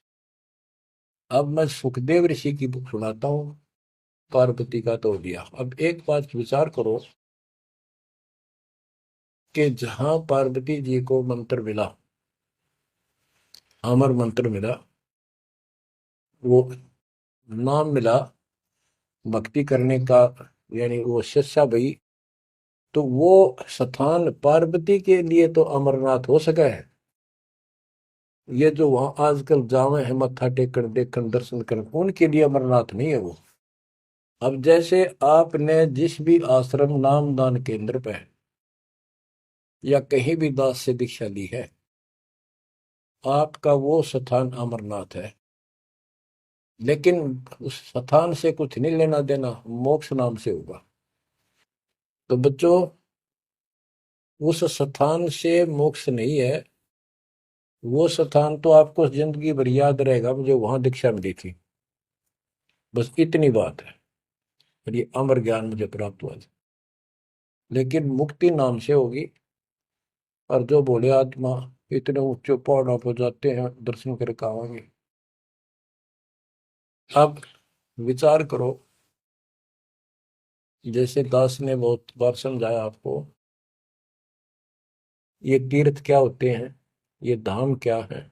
अब मैं सुखदेव ऋषि की बुक सुनाता हूँ, पार्वती का तो दिया। अब एक बात विचार करो कि जहां पार्वती जी को मंत्र मिला, अमर मंत्र मिला, वो नाम मिला भक्ति करने का, यानी वो शिक्षा भई, तो वो स्थान पार्वती के लिए तो अमरनाथ हो सका है। ये जो वहां आजकल जावे हैं मत्था टेकन देखन दर्शन कर, उनके लिए अमरनाथ नहीं है वो। अब जैसे आपने जिस भी आश्रम नाम दान केंद्र पे या कहीं भी दास से दीक्षा ली है, आपका वो स्थान अमरनाथ है। लेकिन उस स्थान से कुछ नहीं लेना देना, मोक्ष नाम से होगा। तो बच्चों, उस स्थान से मोक्ष नहीं है, वो स्थान तो आपको जिंदगी भर याद रहेगा मुझे वहां दीक्षा मिली थी, बस इतनी बात है। और ये अमर ज्ञान मुझे प्राप्त हुआ था। लेकिन मुक्ति नाम से होगी। और जो बोले आत्मा इतने ऊंचे पहाड़ों पर जाते हैं दर्शन करके आवाएंगे। अब विचार करो, जैसे दास ने बहुत बार समझाया आपको, ये तीर्थ क्या होते हैं, ये धाम क्या है।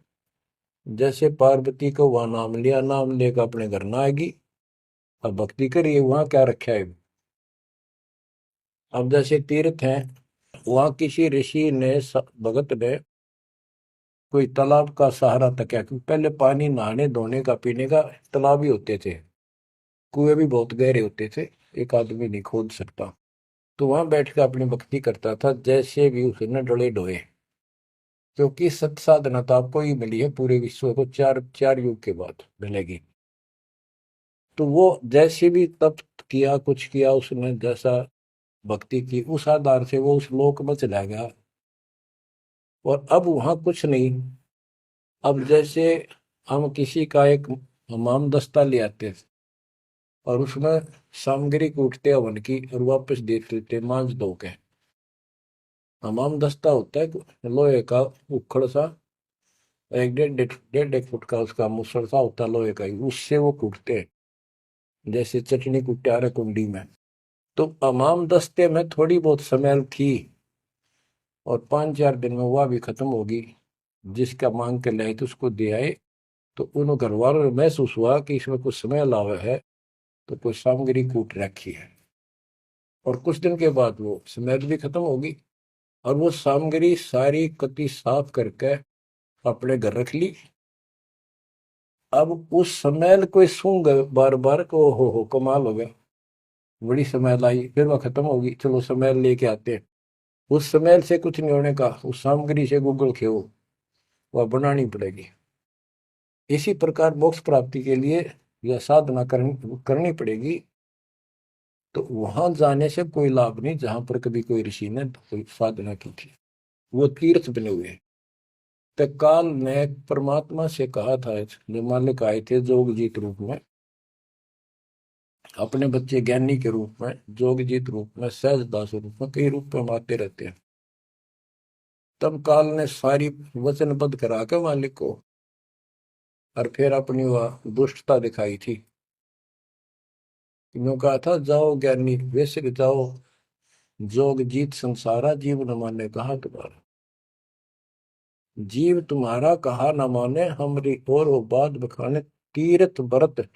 जैसे पार्वती को वहां नाम लिया, नाम लेकर अपने घर ना आएगी, अब भक्ति करिए वहां क्या रखा है। अब जैसे तीर्थ है, वहां किसी ऋषि ने भगत ने कोई तालाब का सहारा तक है, क्योंकि पहले पानी नहाने धोने का पीने का तालाब ही होते थे, कुएं भी बहुत गहरे होते थे, एक आदमी नहीं खोद सकता। तो वहां बैठ कर अपनी भक्ति करता था, जैसे भी उसने डले डोए। क्योंकि सत साधना तो आपको ही मिली है, पूरे विश्व को चार चार युग के बाद मिलेगी। तो वो जैसे भी तप किया, कुछ किया उसने, जैसा भक्ति की, उस आधार से वो उस लोक में चला गया। और अब वहां कुछ नहीं। अब जैसे हम किसी का एक हमाम दस्ता ले आते थे और उसमें सामग्री कूटते हवन की और वापस दे देते मांझ धो के। हमाम दस्ता होता है लोहे का उखड़ सा, एक डेढ़ एक फुट का उसका मुसड़ सा होता है लोहे का ही, उससे वो कूटते हैं जैसे चटनी कुटे आ रहे कुंडी में। तो हमाम दस्ते में थोड़ी बहुत स्मेल थी और 5-4 दिन में वह भी खत्म होगी। जिसका मांग के लाए तो उसको दे आए, तो उन घर वालों ने महसूस हुआ कि इसमें कुछ स्मेल आवा है, तो कोई सामग्री कूट रखी है। और कुछ दिन के बाद वो स्मेल भी खत्म होगी और वो सामग्री सारी कति साफ करके अपने घर रख ली। अब उस स्मेल को सूंघ बार बार को हो कमाल हो गया, बड़ी स्मेल आई, फिर वह खत्म होगी, चलो स्मेल लेके आते हैं। उस स्मेल से कुछ नहीं होने का, उस सामग्री से गूगल खेओ, वह बनानी पड़ेगी। इसी प्रकार मोक्ष प्राप्ति के लिए यह साधना करनी पड़ेगी। तो वहां जाने से कोई लाभ नहीं जहां पर कभी कोई ऋषि ने कोई साधना की थी, वो तीर्थ बने हुए हैं। तो काल ने परमात्मा से कहा था, जो मालिक आए थे जोगजीत रूप में, अपने बच्चे ज्ञानी के रूप में, जोगजीत रूप में, सहजदास रूप में, कई रूप में आते रहते हैं। तब काल ने सारी वचनबद्ध करा के मालिक को और फिर अपनी वह दुष्टता दिखाई थी। यूं कहा था, जाओ ज्ञानी वैसे जाओ, जोग जीत संसारा, जीव न माने कहा तुम्हारा। जीव तुम्हारा कहा न माने, हमरी और वो बात बखाने, तीर्थ व्रत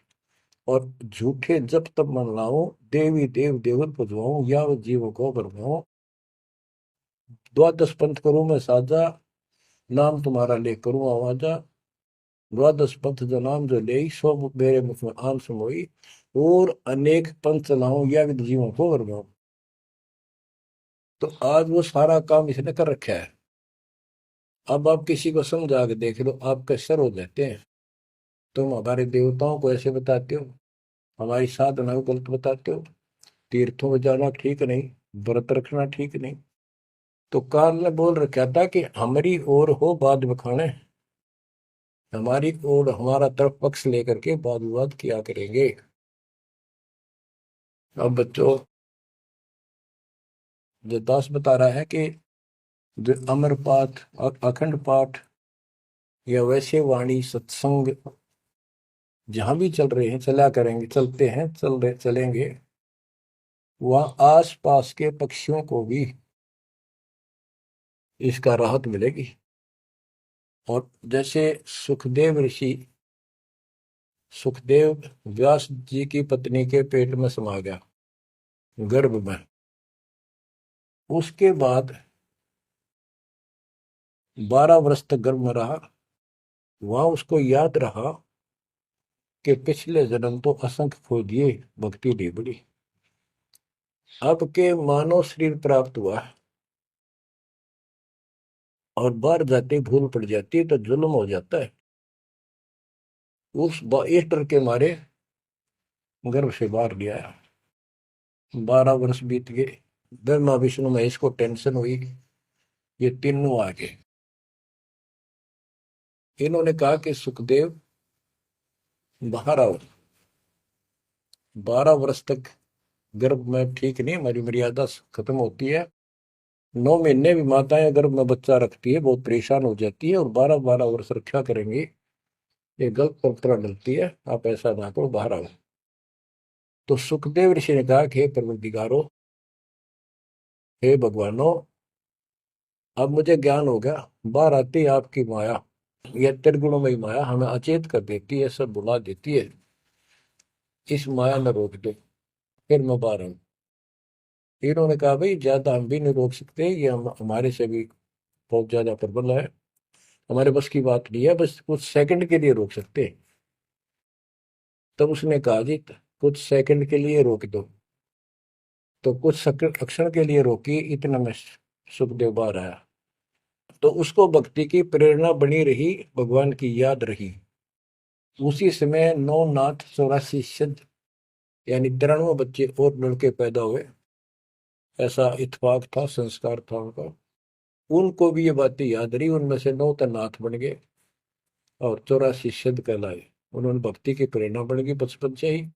और झूठे जब तब मन लाऊं, देवी देव देवर पुजवाऊं, या जीव को बरमाऊं। द्वादश पंथ करूं मैं साजा, नाम तुम्हारा ले करूं आवाजा। द्वादश पंथ जो नाम जो ले, सो मेरे मुख में आम समोई, और अनेक पंथ चलाऊं, या जीवों को बरमाऊं। तो आज वो सारा काम इसने कर रखा है। अब आप किसी को समझा के देख लो, आपके सर हो जाते हैं। तुम हमारे देवताओं को ऐसे बताते हो, हमारी साधना को गलत बताते हो, तीर्थों में जाना ठीक नहीं, व्रत रखना ठीक नहीं। तो काल ने बोल रखा था कि हमारी ओर हो बात बखाने, हमारी ओर हमारा तरफ पक्ष लेकर के वाद विवाद किया करेंगे। अब बच्चों, जो दास बता रहा है कि जो अमर पाठ और अखंड पाठ या वैसे वाणी सत्संग जहां भी चल रहे हैं, चला करेंगे, चलते हैं, चलेंगे, वहां आस पास के पक्षियों को भी इसका राहत मिलेगी। और जैसे सुखदेव ऋषि, सुखदेव व्यास जी की पत्नी के पेट में समा गया, गर्भ में। उसके बाद 12 वर्ष तक गर्भ में रहा। वहां उसको याद रहा कि पिछले जन्म तो असंख्य खो दिए, भक्ति नहीं बड़ी। अब के मानव शरीर प्राप्त हुआ और बाहर जाते भूल पड़ जाती है तो जुल्म हो जाता है। इस डर के मारे गर्भ से बाहर लिया। 12 वर्ष बीत गए, ब्रह्मा विष्णु महेश को टेंशन हुई, ये तीनों आ गए। इन्होंने कहा कि सुखदेव बाहर आओ, 12 वर्ष तक गर्भ में ठीक नहीं, हमारी मर्यादा खत्म होती है। 9 महीने भी माताएं गर्भ में बच्चा रखती है, बहुत परेशान हो जाती है, और 12-12 वर्ष रक्षा करेंगी, ये गलत परंपरा डलती है, आप ऐसा ना करो, बाहर आओ। तो सुखदेव ऋषि ने कहा कि हे परवरदिगारो, हे भगवानो, अब मुझे ज्ञान हो गया, बाहर आती है आपकी माया, यह त्रिगुणमयी माया हमें अचेत कर देती है, सब बुला देती है, इस माया ने रोक दो, फिर मैं बाहर आऊं। इन्होंने कहा भाई ज्यादा हम भी नहीं रोक सकते, ये हमारे से भी बहुत ज्यादा प्रबल है, हमारे बस की बात नहीं है, बस कुछ सेकंड के लिए रोक सकते हैं। तब उसने कहा जी कुछ सेकंड के लिए रोक दो। तो कुछ क्षण के लिए रोकी, इतना में सुखदेव बाहर आया। तो उसको भक्ति की प्रेरणा बनी रही, भगवान की याद रही। उसी समय 9 नाथ 84 सिद्ध, यानी 93 बच्चे और लड़के पैदा हुए, ऐसा इत्तेफाक था, संस्कार था उनका। उनको भी ये बातें याद रही, उनमें से 9 तो नाथ बन गए। और 84 सिद्ध कहलाए। उन्होंने भक्ति की प्रेरणा बढ़ गई, बचपन से ही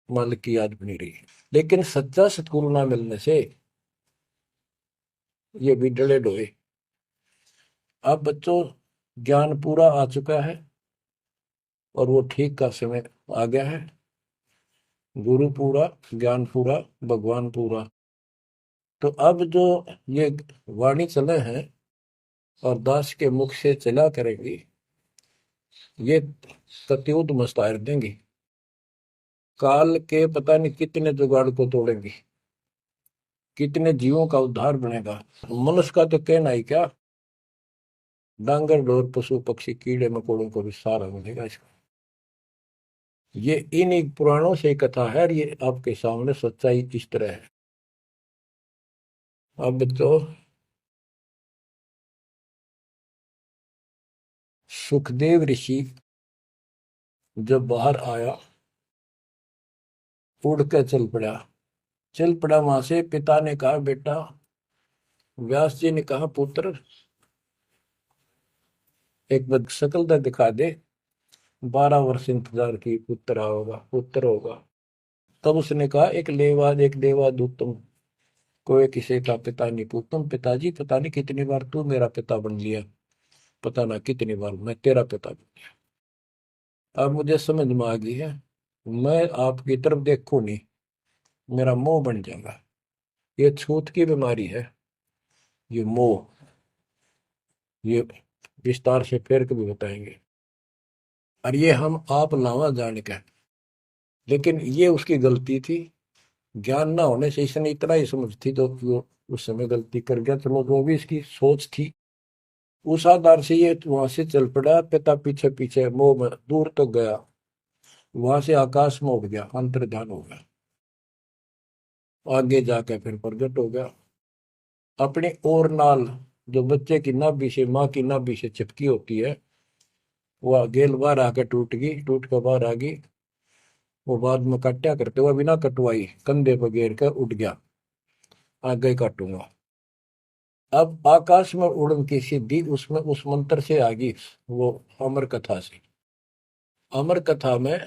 मालिक की याद बनी रही। लेकिन सच्चा सतगुरु ना मिलने से ये भी डले डोए। अब बच्चों ज्ञान पूरा आ चुका है और वो ठीक का समय आ गया है। गुरु पूरा, ज्ञान पूरा, भगवान पूरा। तो अब जो ये वाणी चले हैं और दास के मुख से चला करेंगी, ये सत्युद मस्तार देंगी। काल के पता नहीं कितने जुगाड़ को तोड़ेंगी, कितने जीवों का उद्धार बनेगा। मनुष्य का तो कहना ही क्या, डांगर डोर पशु पक्षी कीड़े मकोड़ों को भी सहारा मिलेगा इसका। ये इन पुराणों से कथा है, ये आपके सामने सच्चाई इस तरह है। अब तो सुखदेव ऋषि जब बाहर आया, उड़ कर चल पड़ा वहां से। पिता ने कहा बेटा, व्यास जी ने कहा पुत्र, एक बार शकल तो दिखा दे। 12 वर्ष इंतजार की, पुत्र होगा पुत्र होगा। तब उसने कहा एक देवा दूतम, कोई किसी का पिता नहीं पूतम। पिताजी पता नहीं कितनी बार तू मेरा पिता बन लिया, पता ना कितनी बार मैं तेरा पिता बन गया। अब मुझे समझ में आ गई है, मैं आपकी तरफ देखूं नहीं, मेरा मोह बन जाएगा। ये छूत की बीमारी है, ये मोह। ये विस्तार से फिर कभी बताएंगे। और ये हम आप लावा जाने का, लेकिन ये उसकी गलती थी। ज्ञान ना होने से इसने इतना ही समझ थी, तो वो उस समय गलती कर गया। चलो जो भी इसकी सोच थी, उस आधार से ये वहां से चल पड़ा। पिता पीछे पीछे मोह में दूर तक गया, वहां से आकाश में उड़ गया, अंतर्ध्यान हो गया। आगे जाके फिर प्रकट हो गया। अपनी और नाल जो बच्चे की नाभि से, माँ की नाभि से चिपकी होती है, वह गेल बाहर आके टूट गई, टूट कर बाहर आ गई। वो बाद में काटा करते हुए बिना कटवाई कंधे पर घेर कर उठ गया, आगे काटूंगा। अब आकाश में उड़न की सिद्धि उसमें उस मंत्र से आ गई, वो अमर कथा से। अमर कथा में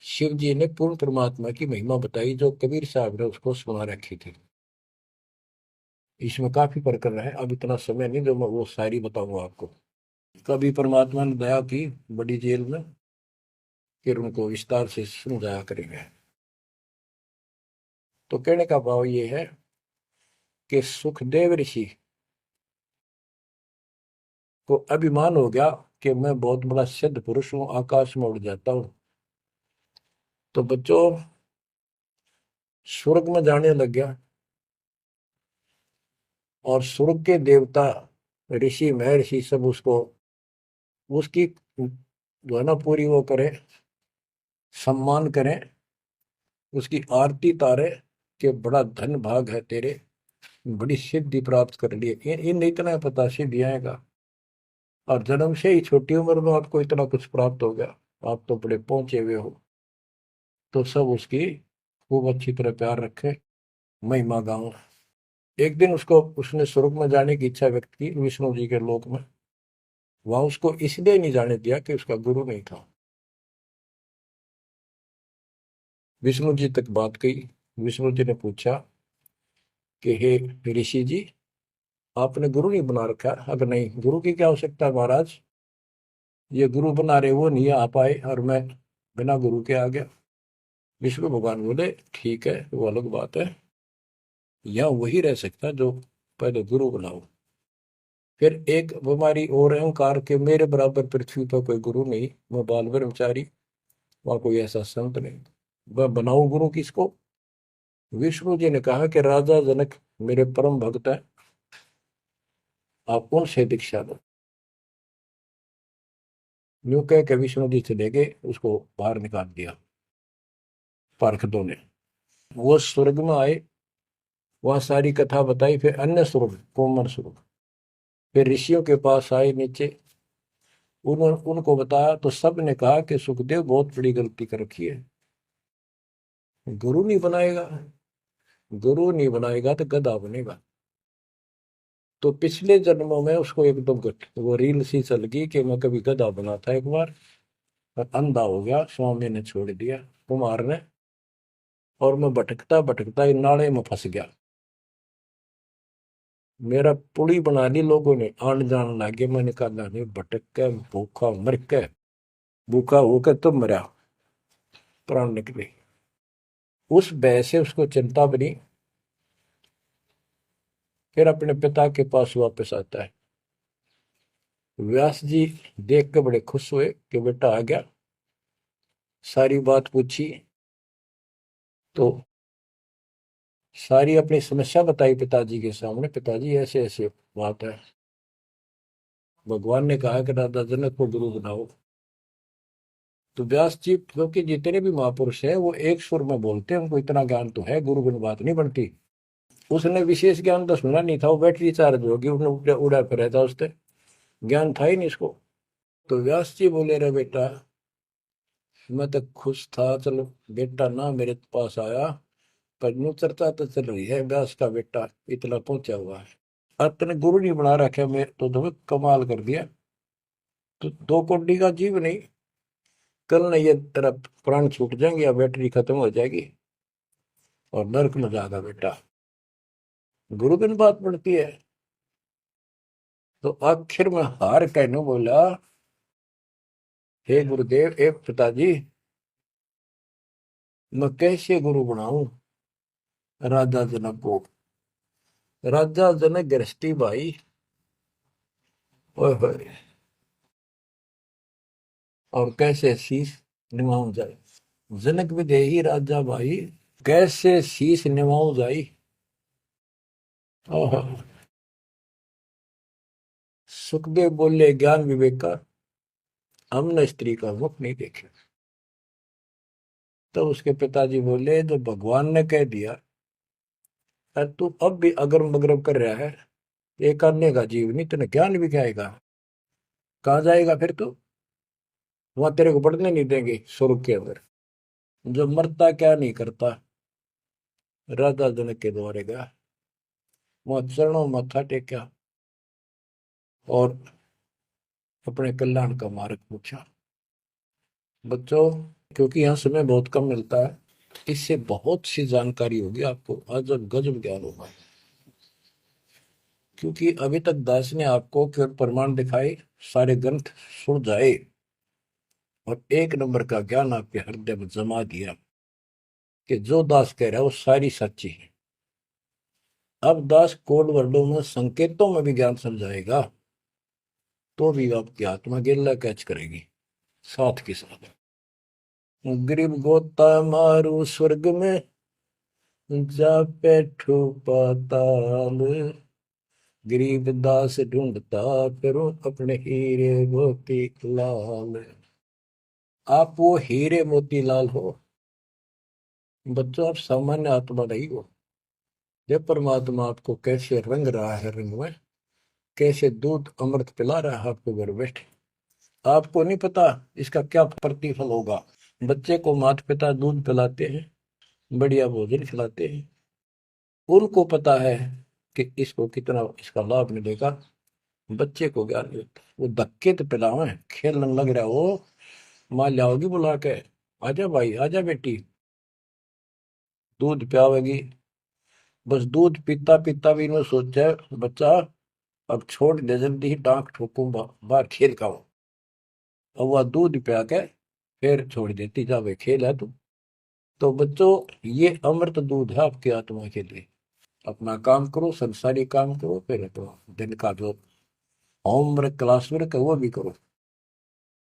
शिव जी ने पूर्ण परमात्मा की महिमा बताई, जो कबीर साहब ने उसको सुना रखी थी। इसमें काफी प्रकरण है, अब इतना समय नहीं जो मैं वो सारी बताऊंगा आपको। कभी परमात्मा ने दया की बड़ी जेल में, फिर उनको विस्तार से समझाया करेंगे। तो कहने का भाव ये है कि सुखदेव ऋषि को अभिमान हो गया कि मैं बहुत बड़ा सिद्ध पुरुष हूं, आकाश में उड़ जाता हूं। तो बच्चों स्वर्ग में जाने लग गया, और स्वर्ग के देवता ऋषि महर्षि सब उसको, उसकी जो है ना पूरी वो करें, सम्मान करें, उसकी आरती तारे कि बड़ा धन भाग है तेरे, बड़ी सिद्धि प्राप्त कर ली। इन इतना पता सिद्धि आएगा, और जन्म से ही छोटी उम्र में आपको इतना कुछ प्राप्त हो गया, आप तो बड़े पहुंचे हुए हो। तो सब उसकी खूब अच्छी तरह प्यार रखे, महिमा गाओ। एक दिन उसको, उसने स्वर्ग में जाने की इच्छा व्यक्त की विष्णु जी के लोक में। वहां उसको इसलिए नहीं जाने दिया कि उसका गुरु नहीं था। विष्णु जी तक बात कही। विष्णु जी ने पूछा कि हे ऋषि जी, आपने गुरु नहीं बना रखा? अगर नहीं, गुरु की क्या आवश्यकता है महाराज, ये गुरु बना रहे वो नहीं आ पाए और मैं बिना गुरु के आ गया। विष्णु भगवान बोले ठीक है, वो अलग बात है, यहाँ वही रह सकता जो पहले गुरु बनाओ। फिर एक बीमारी और अहंकार के, मेरे बराबर पृथ्वी पर कोई गुरु नहीं, मैं बाल ब्रह्मचारी, वहां कोई ऐसा संत नहीं, मैं बनाऊं गुरु किसको? विष्णु जी ने कहा कि राजा जनक मेरे परम भक्त है, आप उनसे दीक्षा लो। यूं कह के विष्णु जी चले गए, उसको बाहर निकाल दिया पार्षदों ने। वो स्वर्ग में आए, वहां सारी कथा बताई। फिर अन्य स्वर्ग, कोमर स्वर्ग, फिर ऋषियों के पास आए नीचे, उन्होंने उनको बताया। तो सब ने कहा कि सुखदेव बहुत बड़ी गलती कर रखी है, गुरु नहीं बनाएगा, गुरु नहीं बनाएगा तो गधा बनेगा। तो पिछले जन्मों में उसको एकदम वो रील सी चल गई कि मैं कभी गधा बना था एक बार, और अंधा हो गया, स्वामी ने छोड़ दिया, कुमार ने, और मैं भटकता भटकता इन नाले में फंस गया। मेरा पुली बना ली लोगों ने, आन जान लगे, मैंने कहा नहीं, भटक के भूखा मर के, भूखा होकर तो मरा, प्राण निकले। उस भय से उसको चिंता बनी, फिर अपने पिता के पास वापस आता है। व्यास जी देख के बड़े खुश हुए कि बेटा आ गया, सारी बात पूछी, तो सारी अपनी समस्या बताई पिताजी के सामने। पिताजी ऐसे ऐसे बात है, भगवान ने कहा कि राजा जनक को गुरु बनाओ। तो व्यास जी, क्योंकि जितने भी महापुरुष हैं वो एक सुर में बोलते हैं, उनको इतना ज्ञान तो है, गुरु बिन बात नहीं बनती। उसने विशेष ज्ञान तो सुना नहीं था, वो बैटरी चार्ज होगी, उसने उड़ा उड़ा फिरा था, उससे ज्ञान था ही नहीं इसको। तो व्यास जी बोले, रे बेटा, मैं तो खुश था, चलो बेटा ना मेरे पास आया, पर यूं चर्चा तो चल रही है, व्यास का बेटा इतना पहुंचा हुआ है, अब तने गुरु नहीं बना रखे, मैं तो तुम्हें कमाल कर दिया। तो दो कोड़ी का जीव नहीं, कल नहीं ये तेरा प्राण छूट जाएंगे या बैटरी खत्म हो जाएगी और नरक में जाएगा बेटा, गुरु बिन बात पड़ती है। तो आखिर में हार कहने बोला, हे गुरुदेव, हे पिताजी, मैं कैसे गुरु बनाऊं राजा जनक को। राजा जनक गृहस्थी भाई, ओए होए, और कैसे शीश निभाऊं जाए। जनक विदेही राजा भाई, कैसे शीश निभाऊं जाई। ओहो। सुखदेव बोले, ज्ञान विवेक का हमने स्त्री का मुख नहीं देखे। तो उसके पिताजी बोले, जो भगवान ने कह दिया, और तू अब भी अगर मगरब कर रहा है, एक अन्य का जीव नहीं, तेने ज्ञान भी खाएगा, कहाँ जाएगा फिर तू, वहां तेरे को पढ़ने नहीं देंगे स्वर्ग के अंदर। जो मरता क्या नहीं करता, राजा जनक के द्वारे गया, वहां चरणों मत्था टेका और अपने कल्याण का मार्ग पूछा। बच्चों, क्योंकि यहाँ समय बहुत कम मिलता है, इससे बहुत सी जानकारी होगी आपको, अजब गजब ज्ञान होगा। क्योंकि अभी तक दास ने आपको केवल प्रमाण दिखाए, सारे ग्रंथ सुन जाए, और एक नंबर का ज्ञान आपके हृदय में जमा दिया कि जो दास कह रहा है वो सारी सच्ची है। अब दास कोड वर्डों में, संकेतों में भी ज्ञान समझाएगा, तो भी आपकी आत्मा गिल्ला कैच करेगी साथ के साथ। गरीब गोता मारू स्वर्ग में, जा बैठो पाताल, गरीब दास ढूंढता करो अपने हीरे मोती लाल। आप वो हीरे मोती लाल हो बच्चों, आप सामान्य आत्मा नहीं हो। जब परमात्मा आपको कैसे रंग रहा है, रंग में कैसे दूध अमृत पिला रहा है आपको घर बैठे, आपको नहीं पता इसका क्या प्रतिफल होगा। बच्चे को माता पिता दूध पिलाते हैं, बढ़िया भोजन खिलाते हैं, उनको पता है कि इसको कितना इसका लाभ मिलेगा। बच्चे को ज्ञान नहीं होता, वो धक्के तो पिलावे, खेलने लग रहा हो, माँ लाओगी बुला के, आजा भाई आजा बेटी, दूध पियावेगी। बस दूध पीता पीता भी इन्होंने सोचा है, बच्चा अब छोड़ दे, जल्दी ही डांक ठोकूं, बाहर खेल का हो। अब वह दूध पिया के फिर छोड़ देती, जा वे खेल है तू। तो बच्चों, ये अमृत दूध है आपकी आत्मा के लिए। अपना काम करो, संसारी काम करो, फिर तो दिन का जो होमवर्क क्लास वर्क है वो भी करो।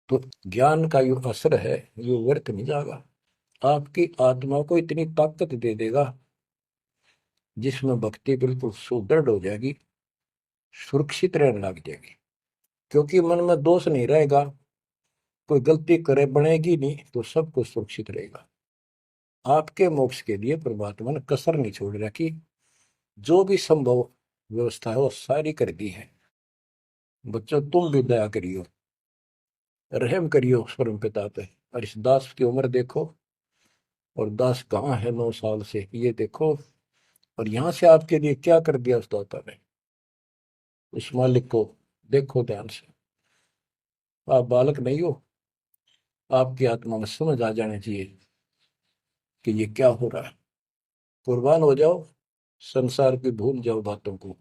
तो ज्ञान का जो असर है, ये व्यर्थ नहीं जाएगा, आपकी आत्मा को इतनी ताकत दे देगा जिसमें भक्ति बिल्कुल सुदृढ़ हो जाएगी, सुरक्षित रहने लग जाएगी। क्योंकि मन में दोष नहीं रहेगा, कोई गलती करे बनेगी नहीं, तो सब कुछ सुरक्षित रहेगा। आपके मोक्ष के लिए परमात्मा ने कसर नहीं छोड़ रखी, जो भी संभव व्यवस्था है वो सारी कर दी है। बच्चों, तुम भी दया करियो, रहम करियो उस परम पिता पे, और इस दास की उम्र देखो, और दास कहाँ है 9 साल से, ये देखो, और यहाँ से आपके लिए क्या कर दिया उस दाता ने। उस मालिक को देखो ध्यान से। आप बालक नहीं हो, आपकी आत्मा में समझ आ जानी चाहिए कि ये क्या हो रहा है। कुर्बान हो जाओ, संसार की भूल जाओ बातों को।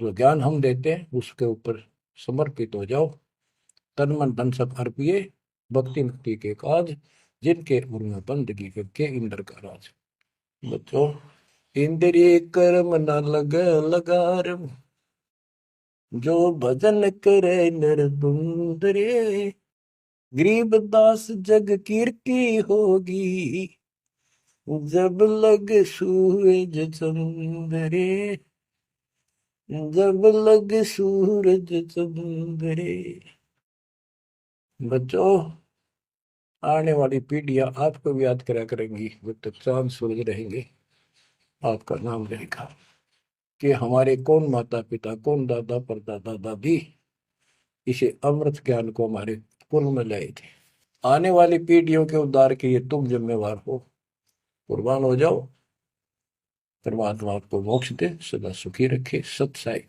जो ज्ञान हम देते हैं उसके ऊपर समर्पित हो जाओ। तन मन धन सब अर्पिए, भक्ति मुक्ति के काज, जिनके उर्म बंदगी के इंद्र का राज। बच्चों, इंद्रिय कर्म न लग लगार, जो भजन करे नर तुंदरे, गरीब दास जग कीर्ति होगी, जब लग सूरज चंद्रे, जब लग सूरज चंद्रे। बच्चों, आने वाली पीढ़ियां आपको भी याद करा करेंगी, जब तक चांद सूरज रहेंगे आपका नाम रहेगा कि हमारे कौन माता पिता, कौन दादा परदादा दादी इसे अमृत ज्ञान को हमारे कुल में लाए थे। आने वाली पीढ़ियों के उद्धार के लिए तुम जिम्मेवार हो। कुर्बान हो जाओ। परमात्मा आपको मोक्ष दे, सदा सुखी रखे। सत साई।